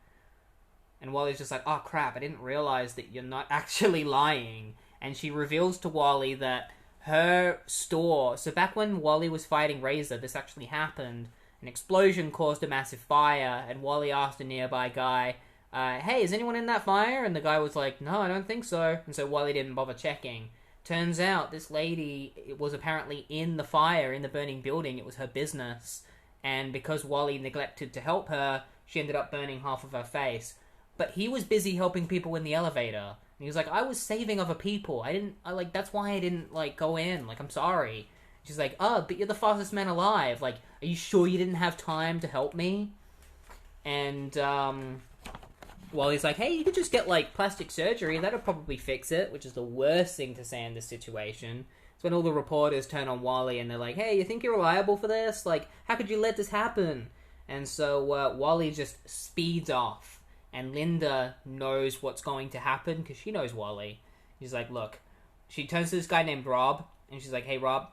And Wally's just like, oh crap, I didn't realize that you're not actually lying. And she reveals to Wally that her store, so back when Wally was fighting Razor, this actually happened. An explosion caused a massive fire, and Wally asked a nearby guy, hey, is anyone in that fire? And the guy was like, no, I don't think so. And so Wally didn't bother checking. Turns out this lady was apparently in the fire, in the burning building. It was her business. And because Wally neglected to help her, she ended up burning half of her face. But he was busy helping people in the elevator. And he was like, I was saving other people. That's why I didn't, go in. I'm sorry. She's like, oh, but you're the fastest man alive. Are you sure you didn't have time to help me? And, Wally's like, hey, you could just get, plastic surgery. That'll probably fix it, which is the worst thing to say in this situation. It's when all the reporters turn on Wally and they're like, hey, you think you're reliable for this? How could you let this happen? And so, Wally just speeds off. And Linda knows what's going to happen because she knows Wally. She's like, look. She turns to this guy named Rob, and she's like, hey, Rob,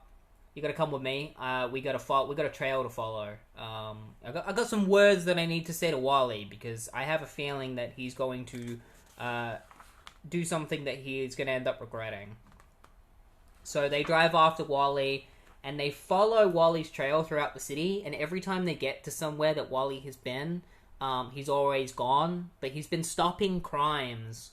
you gotta come with me. We got a trail to follow. I got some words that I need to say to Wally because I have a feeling that he's going to do something that he's going to end up regretting. So they drive after Wally, and they follow Wally's trail throughout the city, and every time they get to somewhere that Wally has been, he's always gone, but he's been stopping crimes,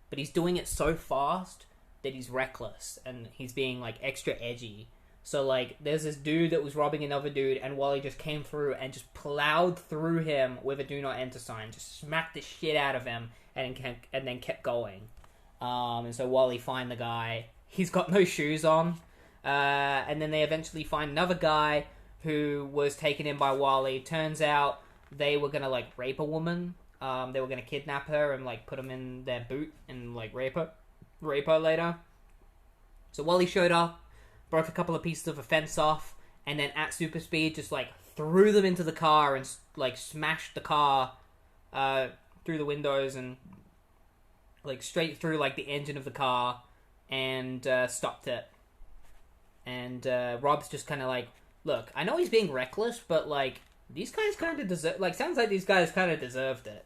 but he's doing it so fast that he's reckless, and he's being, extra edgy. So, there's this dude that was robbing another dude, and Wally just came through and just plowed through him with a do not enter sign, just smacked the shit out of him, and then kept going. And so Wally find the guy. He's got no shoes on. And then they eventually find another guy who was taken in by Wally. Turns out they were gonna rape a woman. They were gonna kidnap her and put him in their boot and rape her later. So Wally showed up, broke a couple of pieces of a fence off, and then at super speed just threw them into the car and like smashed the car through the windows and like straight through like the engine of the car and stopped it. And Rob's just kind of like, look, I know he's being reckless, but like these guys kind of deserve. Like, sounds like these guys kind of deserved it.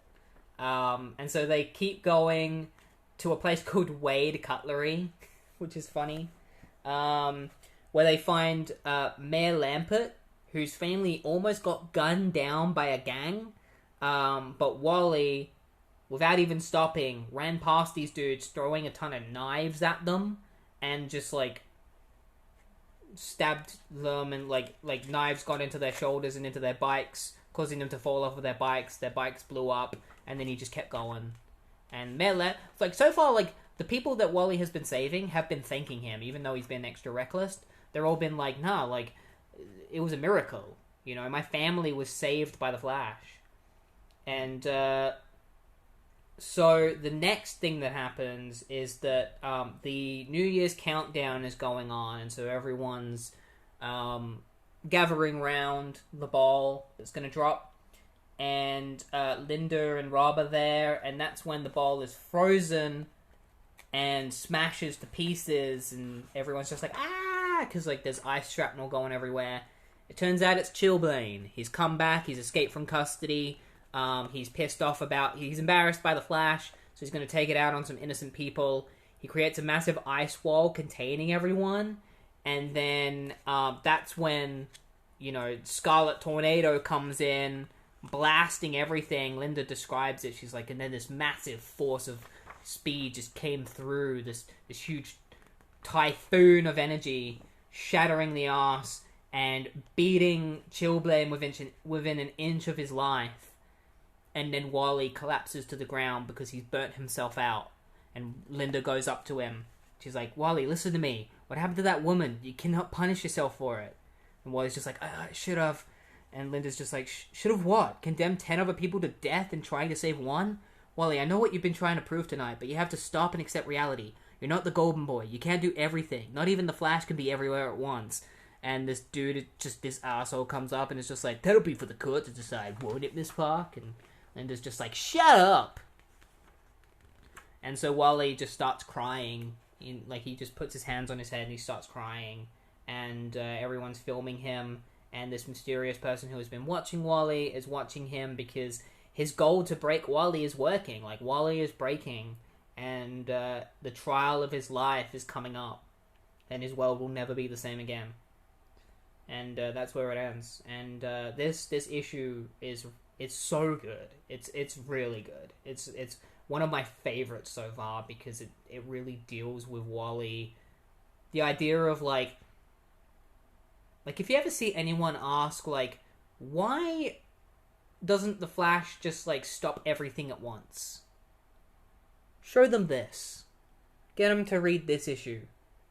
And so they keep going to a place called Wade Cutlery, which is funny, where they find Mayor Lampert, whose family almost got gunned down by a gang, but Wally, without even stopping, ran past these dudes, throwing a ton of knives at them, and just like stabbed them, and like knives got into their shoulders and into their bikes, causing them to fall off of their bikes. Their bikes blew up, and then he just kept going. And like so far, like the people that Wally has been saving have been thanking him, even though he's been extra reckless. They're all been like, nah, like it was a miracle, you know. My family was saved by the Flash, and so the next thing that happens is that the New Year's countdown is going on, and so everyone's gathering around the ball that's going to drop, and Linda and Rob are there, and that's when the ball is frozen and smashes to pieces, and everyone's just like, ah, because like there's ice shrapnel going everywhere. It turns out it's Chilblain. He's come back, he's escaped from custody. He's pissed off he's embarrassed by the Flash, so he's going to take it out on some innocent people. He creates a massive ice wall containing everyone, and then that's when, you know, Scarlet Tornado comes in, blasting everything. Linda describes it. She's like, and then this massive force of speed just came through, this huge typhoon of energy, shattering the arse and beating Chilblain within an inch of his life. And then Wally collapses to the ground because he's burnt himself out. And Linda goes up to him. She's like, Wally, listen to me. What happened to that woman? You cannot punish yourself for it. And Wally's just like, I should have. And Linda's just like, should have what? Condemned 10 other people to death and trying to save one? Wally, I know what you've been trying to prove tonight, but you have to stop and accept reality. You're not the Golden Boy. You can't do everything. Not even the Flash can be everywhere at once. And this dude, this asshole comes up and is just like, that'll be for the court to decide, won't it, Miss Park? And Linda's just like, shut up! And so Wally just starts crying. He just puts his hands on his head and he starts crying. And everyone's filming him. And this mysterious person who has been watching Wally is watching him because his goal to break Wally is working. Like, Wally is breaking. And the trial of his life is coming up. And his world will never be the same again. And that's where it ends. And this issue is... It's so good. It's really good. It's one of my favorites so far because it really deals with Wally. The idea of like if you ever see anyone ask like, why doesn't the Flash just like stop everything at once? Show them this. Get them to read this issue.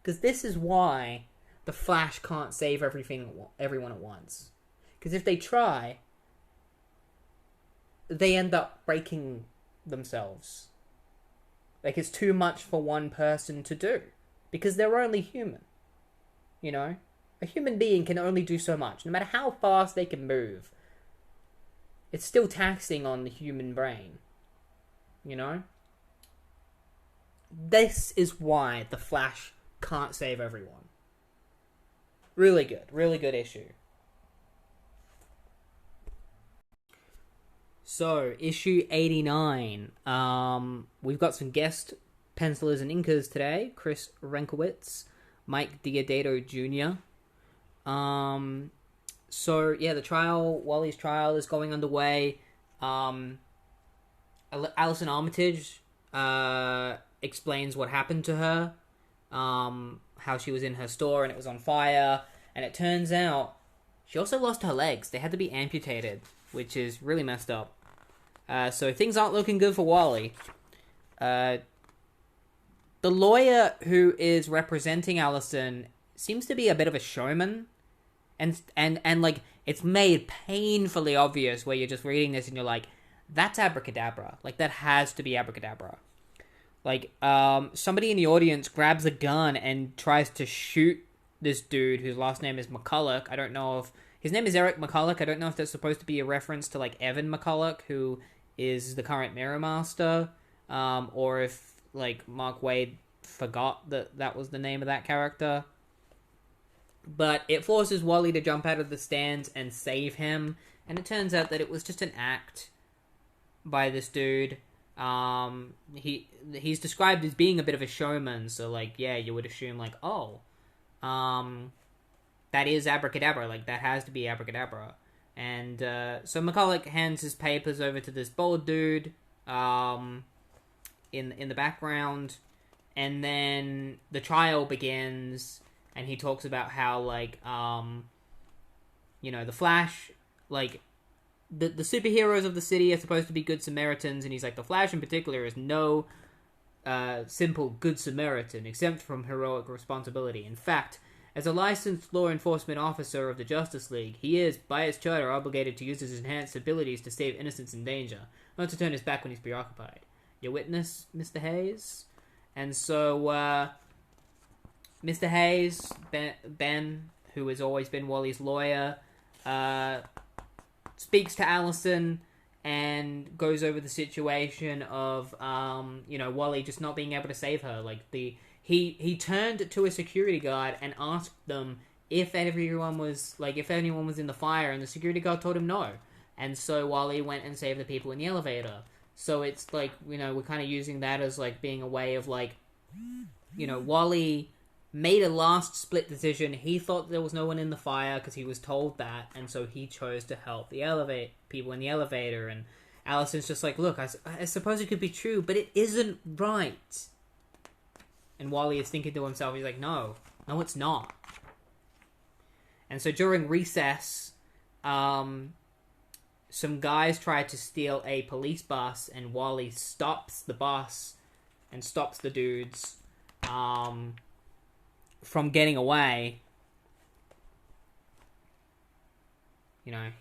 Because this is why the Flash can't save everyone at once. Because if they try, they end up breaking themselves. Like, it's too much for one person to do. Because they're only human. You know? A human being can only do so much. No matter how fast they can move. It's still taxing on the human brain. You know? This is why the Flash can't save everyone. Really good. Really good issue. So, issue 89. We've got some guest pencilers and inkers today. Chris Renkowitz, Mike Diodato Jr. So, yeah, Wally's trial is going underway. Alison Armitage explains what happened to her. How she was in her store and it was on fire. And it turns out she also lost her legs. They had to be amputated, which is really messed up. So things aren't looking good for Wally. The lawyer who is representing Allison seems to be a bit of a showman. And like, it's made painfully obvious where you're just reading this and you're like, that's abracadabra. Like, that has to be abracadabra. Like, somebody in the audience grabs a gun and tries to shoot this dude whose last name is McCulloch. I don't know if His name is Eric McCulloch. I don't know if that's supposed to be a reference to, like, Evan McCulloch, who is the current Mirror Master, or if, like, Mark Waid forgot that was the name of that character. But it forces Wally to jump out of the stands and save him, and it turns out that it was just an act by this dude. He's described as being a bit of a showman, so, like, yeah, you would assume, like, oh, that is abracadabra, like, that has to be abracadabra. And, so McCulloch hands his papers over to this bald dude, in the background, and then the trial begins, and he talks about how, like, the Flash, like, the superheroes of the city are supposed to be good Samaritans, and he's like, the Flash in particular is no simple good Samaritan, exempt from heroic responsibility. In fact, as a licensed law enforcement officer of the Justice League, he is, by his charter, obligated to use his enhanced abilities to save innocents in danger, not to turn his back when he's preoccupied. Your witness, Mr. Hayes? And so, Mr. Hayes, Ben, who has always been Wally's lawyer, speaks to Allison and goes over the situation of, Wally just not being able to save her. Like, he turned to a security guard and asked them if anyone was in the fire, and the security guard told him no. And so Wally went and saved the people in the elevator. So it's like, we're kind of using that as, like, being a way of, like, Wally made a last split decision. He thought there was no one in the fire because he was told that, and so he chose to help the people in the elevator. And Allison's just like, look, I suppose it could be true, but it isn't right. And Wally is thinking to himself, he's like, no, it's not. And so during recess, some guys try to steal a police bus, and Wally stops the bus and stops the dudes from getting away.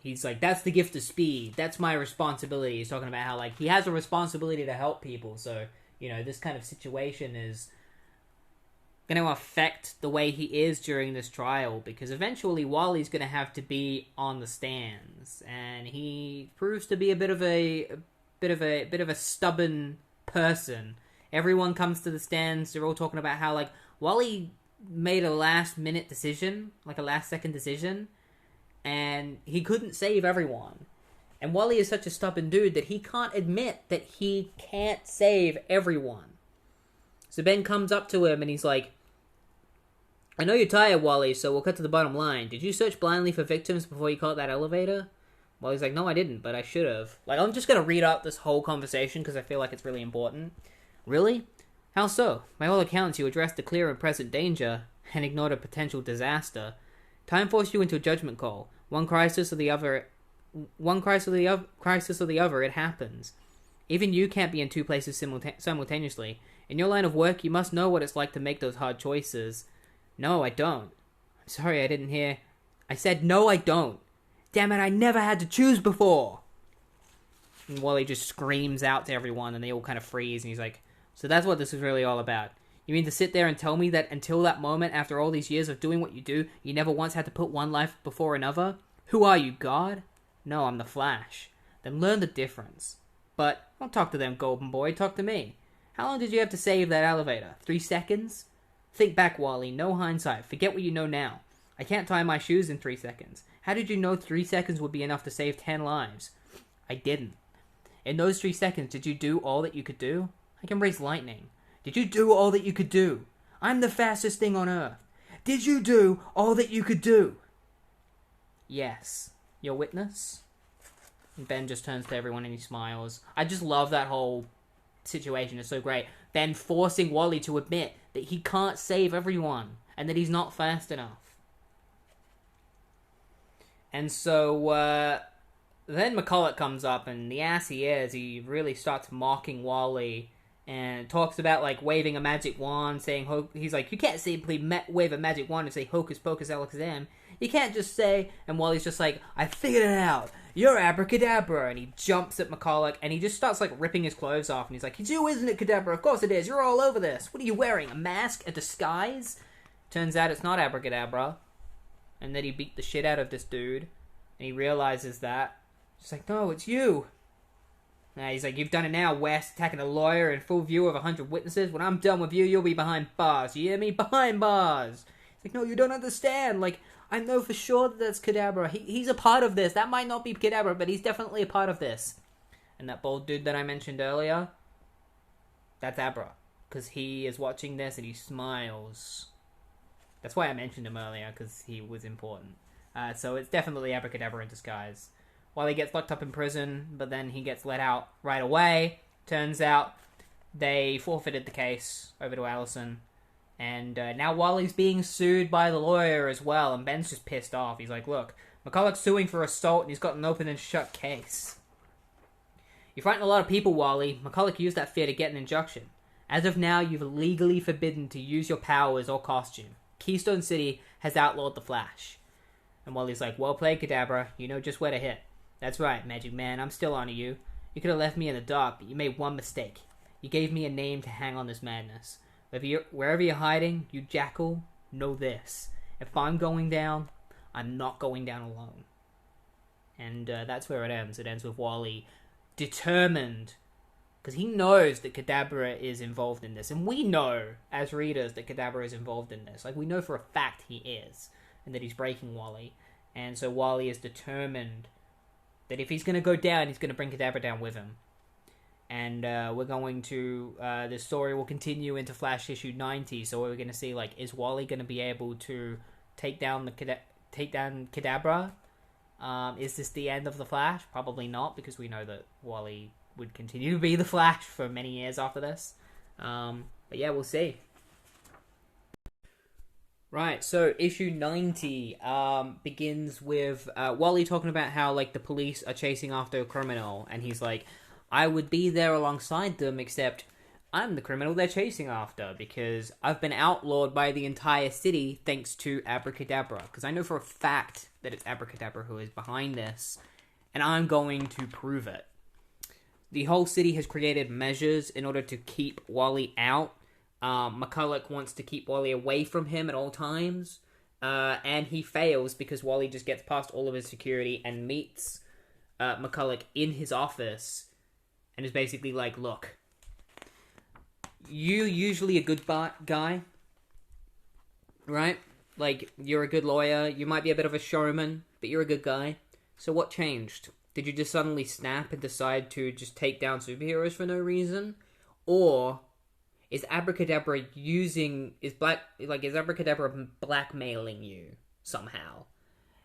He's like, that's the gift of speed. That's my responsibility. He's talking about how, like, he has a responsibility to help people. So, this kind of situation is going to affect the way he is during this trial, because eventually Wally's going to have to be on the stands, and he proves to be a bit of a stubborn person. Everyone comes to the stands. They're all talking about how, like, Wally made a last-minute decision, like a last-second decision, and he couldn't save everyone. And Wally is such a stubborn dude that he can't admit that he can't save everyone. So Ben comes up to him and he's like, I know you're tired, Wally, so we'll cut to the bottom line. Did you search blindly for victims before you caught that elevator? Wally's like, no, I didn't, but I should have. Like, I'm just going to read out this whole conversation because I feel like it's really important. Really? How so? By all accounts, you addressed the clear and present danger and ignored a potential disaster. Time forced you into a judgment call. One crisis or the other, it happens. Even you can't be in two places simultaneously. In your line of work, you must know what it's like to make those hard choices. No, I don't. I'm sorry, I didn't hear. I said, no, I don't. Damn it, I never had to choose before. And Wally just screams out to everyone, and they all kind of freeze, and he's like, so that's what this is really all about. You mean to sit there and tell me that until that moment, after all these years of doing what you do, you never once had to put one life before another? Who are you, God? No, I'm the Flash. Then learn the difference. But don't talk to them, Golden Boy. Talk to me. How long did you have to save that elevator? 3 seconds? Think back, Wally. No hindsight. Forget what you know now. I can't tie my shoes in 3 seconds. How did you know 3 seconds would be enough to save 10 lives? I didn't. In those 3 seconds, did you do all that you could do? I can raise lightning. Did you do all that you could do? I'm the fastest thing on Earth. Did you do all that you could do? Yes. Your witness? And Ben just turns to everyone and he smiles. I just love that whole situation. It's so great. Ben forcing Wally to admit that he can't save everyone and that he's not fast enough. And so, then McCulloch comes up, and the ass he is, he really starts mocking Wally and talks about, like, waving a magic wand, saying, he's like, you can't simply wave a magic wand and say hocus pocus alakazam. You can't just say, and Wally's just like, I figured it out. You're abracadabra. And he jumps at McCulloch, and he just starts, like, ripping his clothes off. And he's like, it's you, isn't it, Kadabra? Of course it is. You're all over this. What are you wearing? A mask? A disguise? Turns out it's not abracadabra. and that he beat the shit out of this dude, and he realizes that. She's like, no, it's you. And he's like, you've done it now, West, attacking a lawyer in full view of 100 witnesses. When I'm done with you, you'll be behind bars. You hear me? Behind bars. He's like, no, you don't understand. Like, I know for sure that that's Kadabra. He's a part of this. That might not be Kadabra, but he's definitely a part of this. And that bald dude that I mentioned earlier, that's Abra. Because he is watching this and he smiles. That's why I mentioned him earlier, because he was important. So it's definitely Abracadabra in disguise. Wally gets locked up in prison, but then he gets let out right away. Turns out they forfeited the case over to Allison. And now Wally's being sued by the lawyer as well, and Ben's just pissed off. He's like, look, McCulloch's suing for assault, and he's got an open and shut case. You frighten a lot of people, Wally. McCulloch used that fear to get an injunction. As of now, you've legally forbidden to use your powers or costume. Keystone City has outlawed the Flash. And Wally's like, well played, Kadabra. You know just where to hit. That's right, Magic Man. I'm still onto you. You could have left me in the dark, but you made one mistake. You gave me a name to hang on this madness. Wherever you're hiding, you jackal, know this. If I'm going down, I'm not going down alone. And that's where it ends. It ends with Wally determined, because he knows that Kadabra is involved in this. And we know, as readers, that Kadabra is involved in this. Like, we know for a fact he is, and that he's breaking Wally. And so Wally is determined that if he's going to go down, he's going to bring Kadabra down with him. And we're going to... this story will continue into Flash issue 90, so we're going to see, like, is Wally going to be able to take down Kadabra? Is this the end of the Flash? Probably not, because we know that Wally would continue to be the Flash for many years after this. But yeah, we'll see. Right, so issue 90 begins with Wally talking about how, like, the police are chasing after a criminal, and he's like, I would be there alongside them, except I'm the criminal they're chasing after, because I've been outlawed by the entire city thanks to Abracadabra, because I know for a fact that it's Abracadabra who is behind this, and I'm going to prove it. The whole city has created measures in order to keep Wally out. McCulloch wants to keep Wally away from him at all times, and he fails because Wally just gets past all of his security and meets McCulloch in his office, and is basically like, look, you're usually a good guy, right? Like, you're a good lawyer, you might be a bit of a showman, but you're a good guy. So what changed? Did you just suddenly snap and decide to just take down superheroes for no reason? Or is Abracadabra is Abracadabra blackmailing you somehow?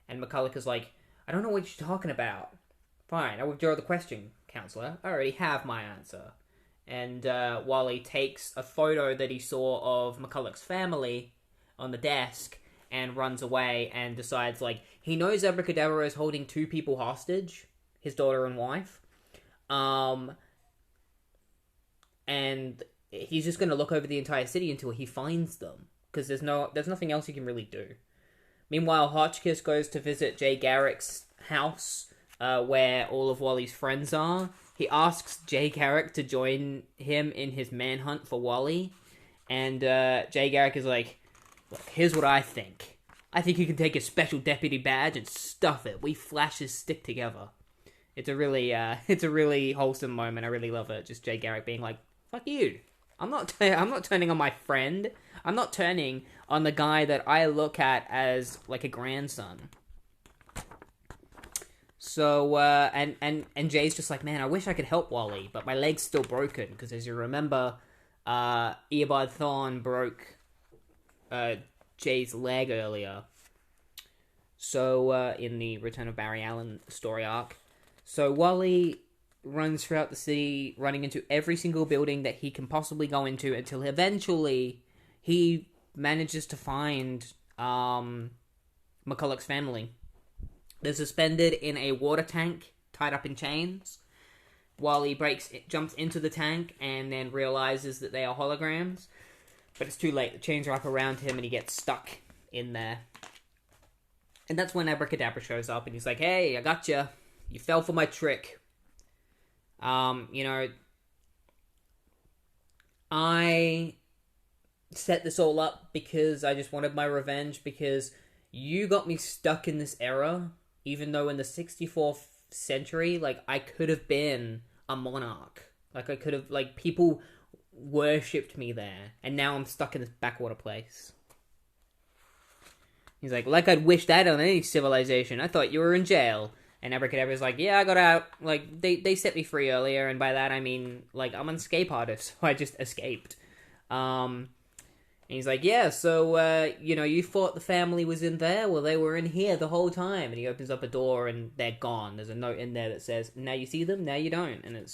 And McCulloch is like, I don't know what you're talking about. Fine, I withdraw the question, counselor. I already have my answer. And Wally takes a photo that he saw of McCulloch's family on the desk and runs away and decides, like, he knows Abracadabra is holding two people hostage, his daughter and wife. And he's just going to look over the entire city until he finds them, because there's nothing else he can really do. Meanwhile, Hotchkiss goes to visit Jay Garrick's house, where all of Wally's friends are. He asks Jay Garrick to join him in his manhunt for Wally, and Jay Garrick is like, look, here's what I think. I think you can take a special deputy badge and stuff it. We Flashes stick together. It's a really wholesome moment. I really love it. Just Jay Garrick being like, fuck you. I'm not turning on my friend. I'm not turning on the guy that I look at as like a grandson. So, and Jay's just like, man, I wish I could help Wally, but my leg's still broken, because as you remember, Eobard Thawne broke Jay's leg earlier. So, in the Return of Barry Allen story arc. So, Wally runs throughout the city, running into every single building that he can possibly go into, until eventually he manages to find McCulloch's family. They're suspended in a water tank, tied up in chains. Wally jumps into the tank, and then realizes that they are holograms. But it's too late. The chains are up around him, and he gets stuck in there. And that's when Abracadabra shows up, and he's like, hey, I gotcha. You fell for my trick. I set this all up because I just wanted my revenge, because you got me stuck in this era, even though in the 64th century, like, I could have been a monarch. Like, I could have, like, people worshipped me there, and now I'm stuck in this backwater place. He's like I'd wish that on any civilization. I thought you were in jail. And Abracadabra's like, yeah, I got out. Like, they set me free earlier, and by that I mean, like, I'm an escape artist, so I just escaped. And he's like, yeah, so, you thought the family was in there? Well, they were in here the whole time. And he opens up a door, and they're gone. There's a note in there that says, now you see them, now you don't. And it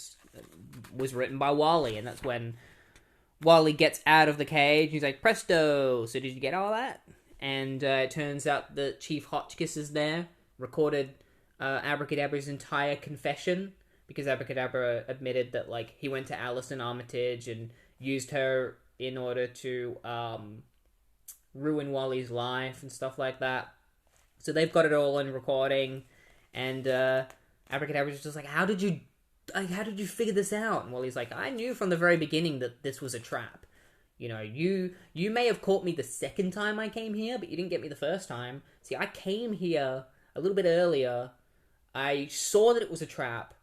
was written by Wally, and that's when Wally gets out of the cage. He's like, presto! So did you get all that? And it turns out that Chief Hotchkiss is there, recorded Abracadabra's entire confession, because Abracadabra admitted that, like, he went to Alison Armitage and used her in order to ruin Wally's life and stuff like that. So they've got it all in recording, and Abracadabra's just like, how did you figure this out? And Wally's like, I knew from the very beginning that this was a trap. You may have caught me the second time I came here, but you didn't get me the first time. See, I came here a little bit earlier. I saw that it was a trap.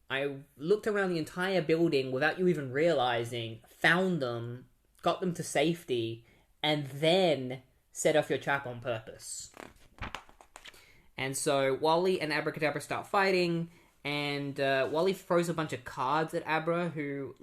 I looked around the entire building without you even realizing, found them, got them to safety, and then set off your trap on purpose. And so Wally and Abracadabra start fighting, and Wally throws a bunch of cards at Abra, because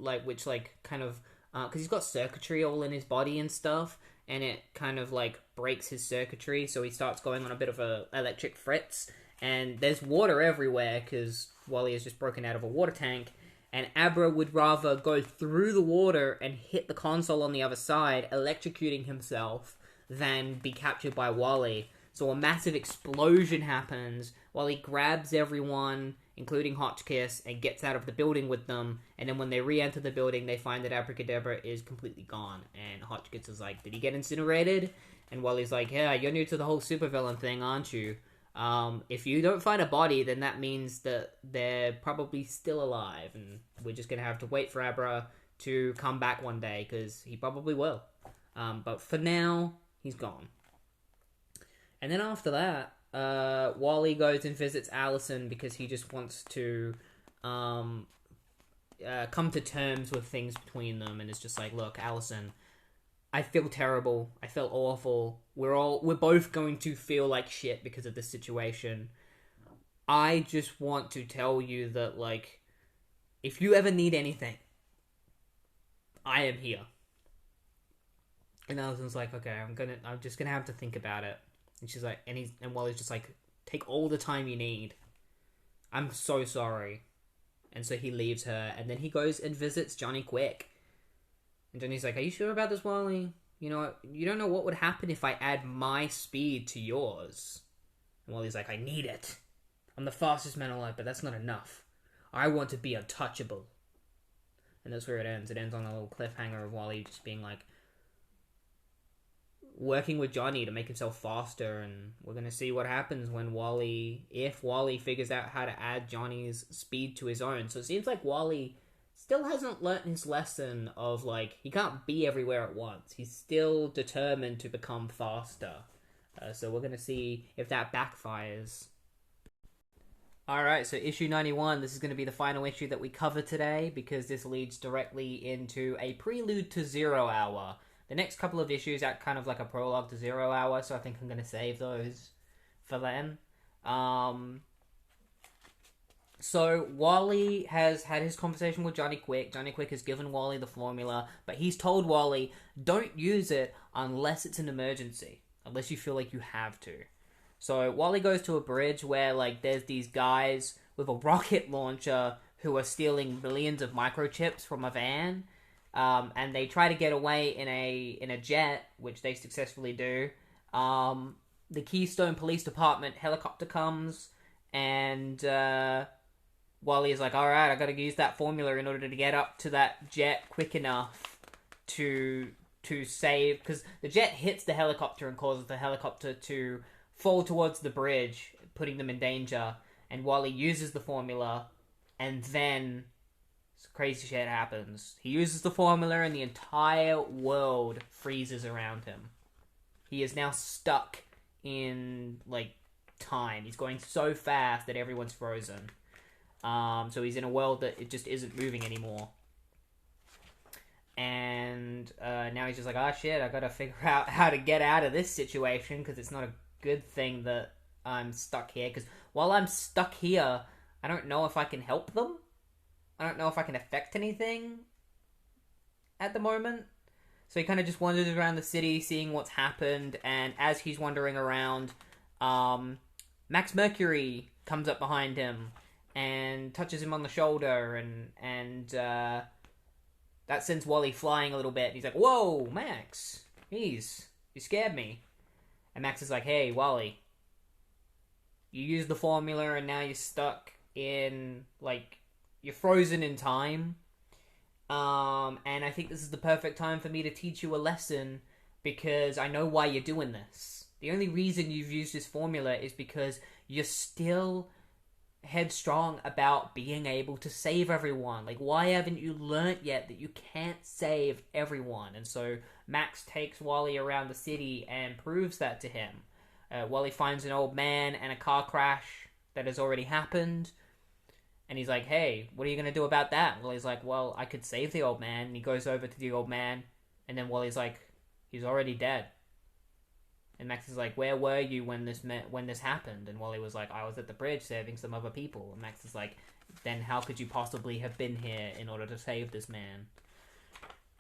he's got circuitry all in his body and stuff, and it kind of, like, breaks his circuitry, so he starts going on a bit of a electric fritz, and there's water everywhere, because Wally has just broken out of a water tank, and Abra would rather go through the water and hit the console on the other side, electrocuting himself, than be captured by Wally. So a massive explosion happens. Wally grabs everyone, including Hotchkiss, and gets out of the building with them. And then when they re-enter the building, they find that Abracadabra is completely gone. And Hotchkiss is like, did he get incinerated? And Wally's like, yeah, you're new to the whole supervillain thing, aren't you? If you don't find a body, then that means that they're probably still alive. And we're just going to have to wait for Abra to come back one day, because he probably will. But for now, he's gone. And then after that, Wally goes and visits Alison because he just wants to come to terms with things between them, and it's just like, look, Alison, I feel terrible. I felt awful. We're both going to feel like shit because of this situation. I just want to tell you that, like, if you ever need anything, I am here. And Alison's like, okay, I'm just gonna have to think about it. And she's like, and Wally's just like, take all the time you need. I'm so sorry. And so he leaves her, and then he goes and visits Johnny Quick. And Johnny's like, are you sure about this, Wally? You don't know what would happen if I add my speed to yours. And Wally's like, I need it. I'm the fastest man alive, but that's not enough. I want to be untouchable. And that's where it ends. It ends on a little cliffhanger of Wally just being like, working with Johnny to make himself faster, and we're going to see what happens if Wally figures out how to add Johnny's speed to his own. So it seems like Wally still hasn't learnt his lesson of, like, he can't be everywhere at once. He's still determined to become faster. So we're going to see if that backfires. Alright, so issue 91, this is going to be the final issue that we cover today, because this leads directly into a prelude to 0 Hour. The next couple of issues act kind of like a prologue to 0 Hour, so I think I'm going to save those for then. So Wally has had his conversation with Johnny Quick. Johnny Quick has given Wally the formula, but he's told Wally, don't use it unless it's an emergency. Unless you feel like you have to. So Wally goes to a bridge where, like, there's these guys with a rocket launcher who are stealing millions of microchips from a van. And they try to get away in a jet, which they successfully do. The Keystone Police Department helicopter comes, and Wally is like, alright, I gotta use that formula in order to get up to that jet quick enough to save, because the jet hits the helicopter and causes the helicopter to fall towards the bridge, putting them in danger, and Wally uses the formula, and then crazy shit happens. He uses the formula and the entire world freezes around him. He is now stuck in, like, time. He's going so fast that everyone's frozen. So he's in a world that it just isn't moving anymore. And now he's just like, shit, I gotta figure out how to get out of this situation, because it's not a good thing that I'm stuck here. Because while I'm stuck here, I don't know if I can help them. I don't know if I can affect anything at the moment. So he kind of just wanders around the city, seeing what's happened, and as he's wandering around, Max Mercury comes up behind him and touches him on the shoulder, and that sends Wally flying a little bit. He's like, "Whoa, Max! You scared me." And Max is like, "Hey, Wally, you used the formula and now you're stuck in, like, you're frozen in time. And I think this is the perfect time for me to teach you a lesson, because I know why you're doing this. The only reason you've used this formula is because you're still headstrong about being able to save everyone. Like, why haven't you learnt yet that you can't save everyone?" And so Max takes Wally around the city and proves that to him. Wally finds an old man and a car crash that has already happened. And he's like, "Hey, what are you going to do about that?" Wally's like, "Well, I could save the old man." And he goes over to the old man. And then Wally's like, "He's already dead." And Max is like, "Where were you when this happened?" And Wally was like, "I was at the bridge saving some other people." And Max is like, "Then how could you possibly have been here in order to save this man?"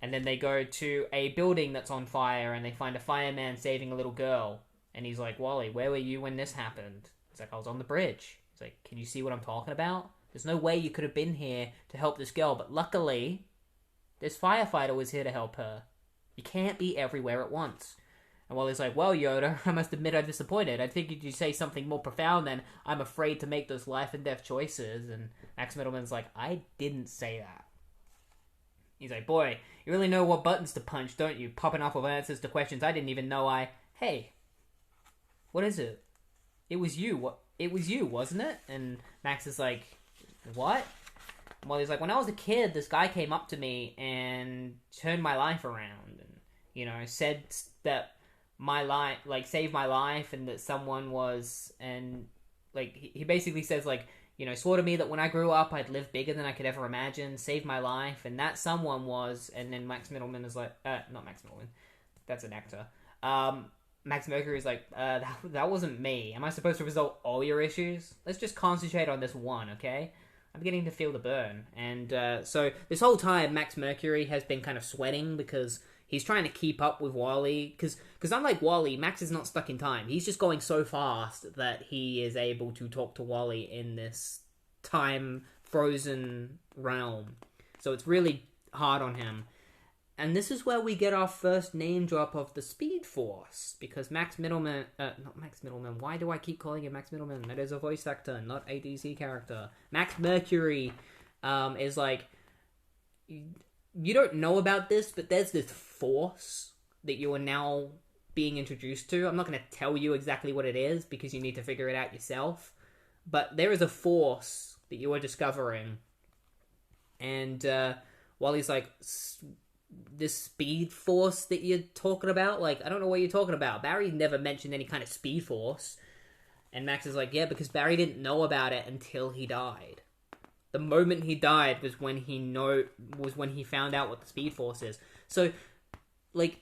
And then they go to a building that's on fire, and they find a fireman saving a little girl. And he's like, "Wally, where were you when this happened?" He's like, "I was on the bridge." He's like, "Can you see what I'm talking about? There's no way you could have been here to help this girl, but luckily, this firefighter was here to help her. You can't be everywhere at once." And Wally's like, "Well, Yoda, I must admit I'm disappointed. I figured you'd say something more profound than, 'I'm afraid to make those life and death choices.'" And Max Middleman's like, "I didn't say that." He's like, "Boy, you really know what buttons to punch, don't you? Popping off with answers to questions I didn't even know Hey, what is it? It was you. It was you, wasn't it?" And Max is like, "What?" Well, he's like, "When I was a kid, this guy came up to me and turned my life around, and, said that my life, like, saved my life, and that someone was, and, like, he basically says, like, swore to me that when I grew up, I'd live bigger than I could ever imagine, saved my life, and that someone was," and then Max Middleman is like, not Max Middleman, that's an actor, Max Mercury is like, that wasn't me. Am I supposed to resolve all your issues? Let's just concentrate on this one, okay? I'm beginning to feel the burn. And so this whole time, Max Mercury has been kind of sweating because he's trying to keep up with Wally. Because unlike Wally, Max is not stuck in time. He's just going so fast that he is able to talk to Wally in this time-frozen realm. So it's really hard on him. And this is where we get our first name drop of the Speed Force, because Max Middleman, not Max Middleman, why do I keep calling him Max Middleman? That is a voice actor, not a DC character. Max Mercury is like, you don't know about this, but there's this force that you are now being introduced to. I'm not going to tell you exactly what it is, because you need to figure it out yourself. But there is a force that you are discovering. And while he's like, "This Speed Force that you're talking about? Like, I don't know what you're talking about. Barry never mentioned any kind of Speed Force." And Max is like, "Yeah, because Barry didn't know about it until he died. The moment he died was when he found out what the Speed Force is." So, like,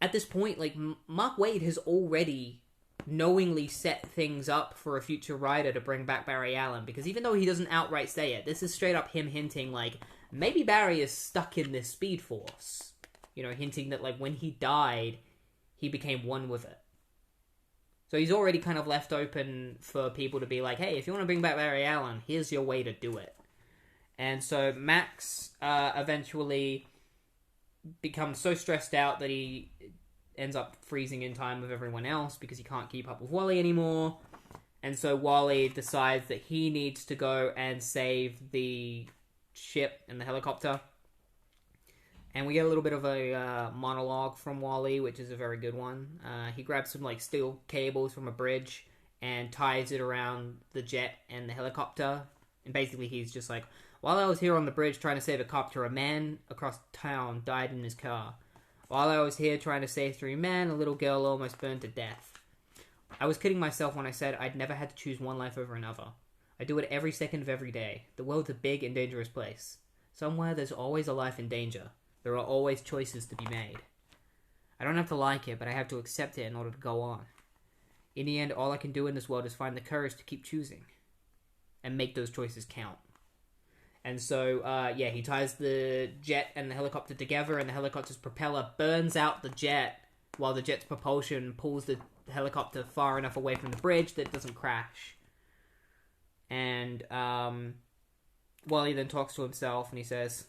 at this point, like, Mark Waid has already knowingly set things up for a future writer to bring back Barry Allen, because even though he doesn't outright say it, this is straight up him hinting, like, maybe Barry is stuck in this Speed Force. Hinting that, like, when he died, he became one with it. So he's already kind of left open for people to be like, "Hey, if you want to bring back Barry Allen, here's your way to do it." And so Max eventually becomes so stressed out that he ends up freezing in time with everyone else because he can't keep up with Wally anymore. And so Wally decides that he needs to go and save the ship and the helicopter. And we get a little bit of a monologue from Wally, which is a very good one. He grabs some, like, steel cables from a bridge and ties it around the jet and the helicopter. And basically he's just like, "While I was here on the bridge trying to save a copter, a man across town died in his car. While I was here trying to save 3 men, a little girl almost burned to death. I was kidding myself when I said I'd never had to choose one life over another. I do it every second of every day. The world's a big and dangerous place. Somewhere there's always a life in danger. There are always choices to be made. I don't have to like it, but I have to accept it in order to go on. In the end, all I can do in this world is find the courage to keep choosing. And make those choices count. And so, he ties the jet and the helicopter together, and the helicopter's propeller burns out the jet, while the jet's propulsion pulls the helicopter far enough away from the bridge that it doesn't crash. And Wally then talks to himself, and he says,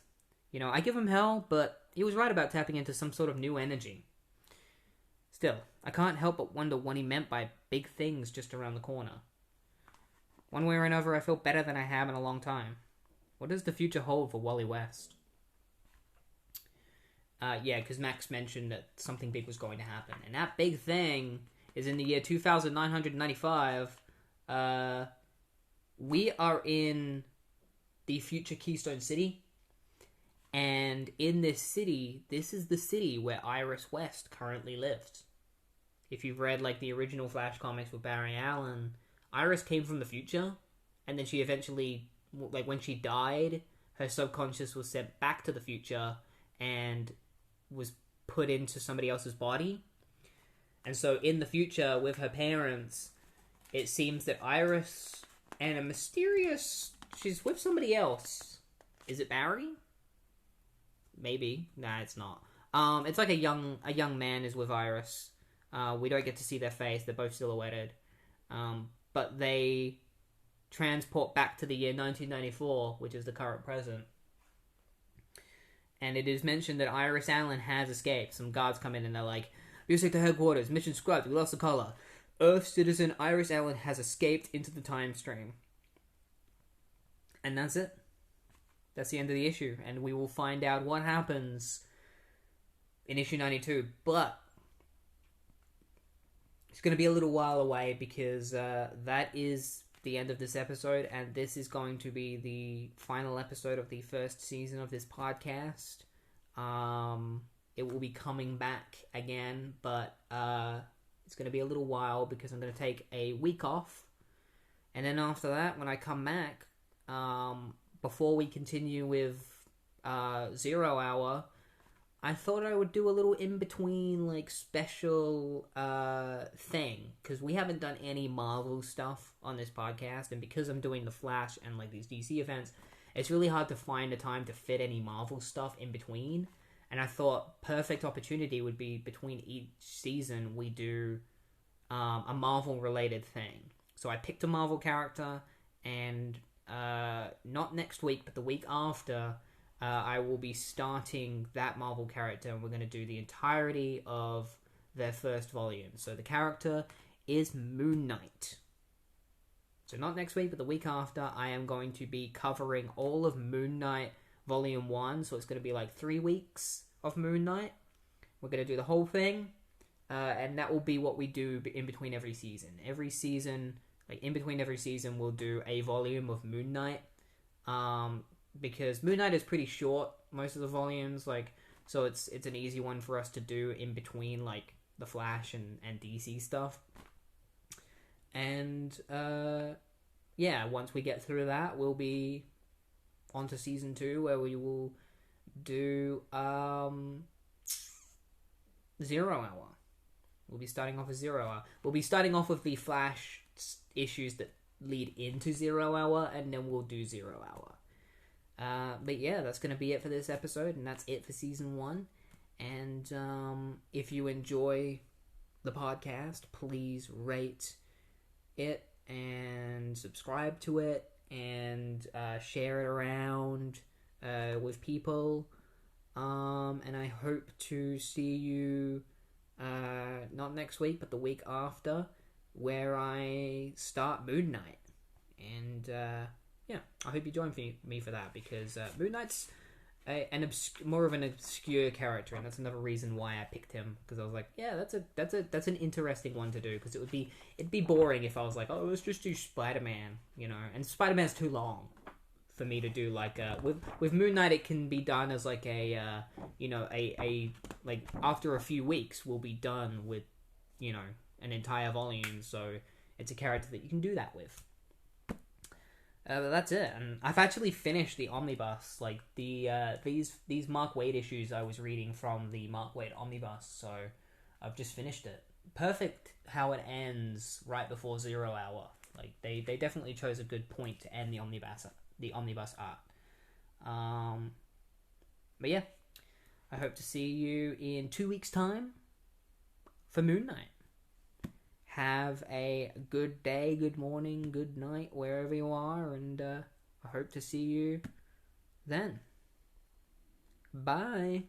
I give him hell, but he was right about tapping into some sort of new energy. Still, I can't help but wonder what he meant by big things just around the corner. One way or another, I feel better than I have in a long time. What does the future hold for Wally West? Because Max mentioned that something big was going to happen. And that big thing is in the year 2995. We are in the future Keystone City. And in this city, this is the city where Iris West currently lives. If you've read, the original Flash comics with Barry Allen, Iris came from the future. And then she eventually, when she died, her subconscious was sent back to the future and was put into somebody else's body. And so in the future, with her parents, it seems that Iris and a mysterious... She's with somebody else. Is it Barry? Maybe. Nah, it's not. It's like a young man is with Iris. We don't get to see their face. They're both silhouetted. But they transport back to the year 1994, which is the current present. And it is mentioned that Iris Allen has escaped. Some guards come in and they're like, "Music to headquarters, mission scrubbed, we lost the color. Earth citizen Iris Allen has escaped into the time stream." And that's it. That's the end of the issue. And we will find out what happens in issue 92. But it's going to be a little while away because that is the end of this episode, and this is going to be the final episode of the first season of this podcast. It will be coming back again, but it's going to be a little while because I'm going to take a week off, and then after that, when I come back, before we continue with 0 Hour, I thought I would do a little in-between, special thing. Because we haven't done any Marvel stuff on this podcast. And because I'm doing The Flash and, these DC events, it's really hard to find a time to fit any Marvel stuff in between. And I thought perfect opportunity would be between each season we do a Marvel-related thing. So I picked a Marvel character, and not next week, but the week after... I will be starting that Marvel character, and we're going to do the entirety of their first volume. So the character is Moon Knight. So not next week, but the week after, I am going to be covering all of Moon Knight Volume 1. So it's going to be 3 weeks of Moon Knight. We're going to do the whole thing, and that will be what we do in between every season. Every season, in between every season, we'll do a volume of Moon Knight. Because Moon Knight is pretty short, most of the volumes, so it's an easy one for us to do in between, the Flash and DC stuff. And, once we get through that, we'll be on to Season 2, where we will do, 0 Hour. We'll be starting off with 0 Hour. We'll be starting off with the Flash issues that lead into 0 Hour, and then we'll do 0 Hour. But that's going to be it for this episode, and that's it for Season 1. And if you enjoy the podcast, please rate it and subscribe to it and share it around with people. And I hope to see you not next week, but the week after, where I start Moon Knight. And I hope you join me for that, because Moon Knight's more of an obscure character, and that's another reason why I picked him, because I was like, that's an interesting one to do, because it'd be boring if I was like, oh, let's just do Spider-Man, and Spider-Man's too long for me to do. With Moon Knight, it can be done as after a few weeks, we'll be done with, an entire volume, so it's a character that you can do that with. But that's it, and I've actually finished the omnibus, like these Mark Waid issues I was reading from the Mark Waid omnibus, so I've just finished it. Perfect how it ends right before 0 hour. Like they definitely chose a good point to end the omnibus art. But yeah, I hope to see you in 2 weeks' time for Moon Knight. Have a good day, good morning, good night, wherever you are, and I hope to see you then. Bye.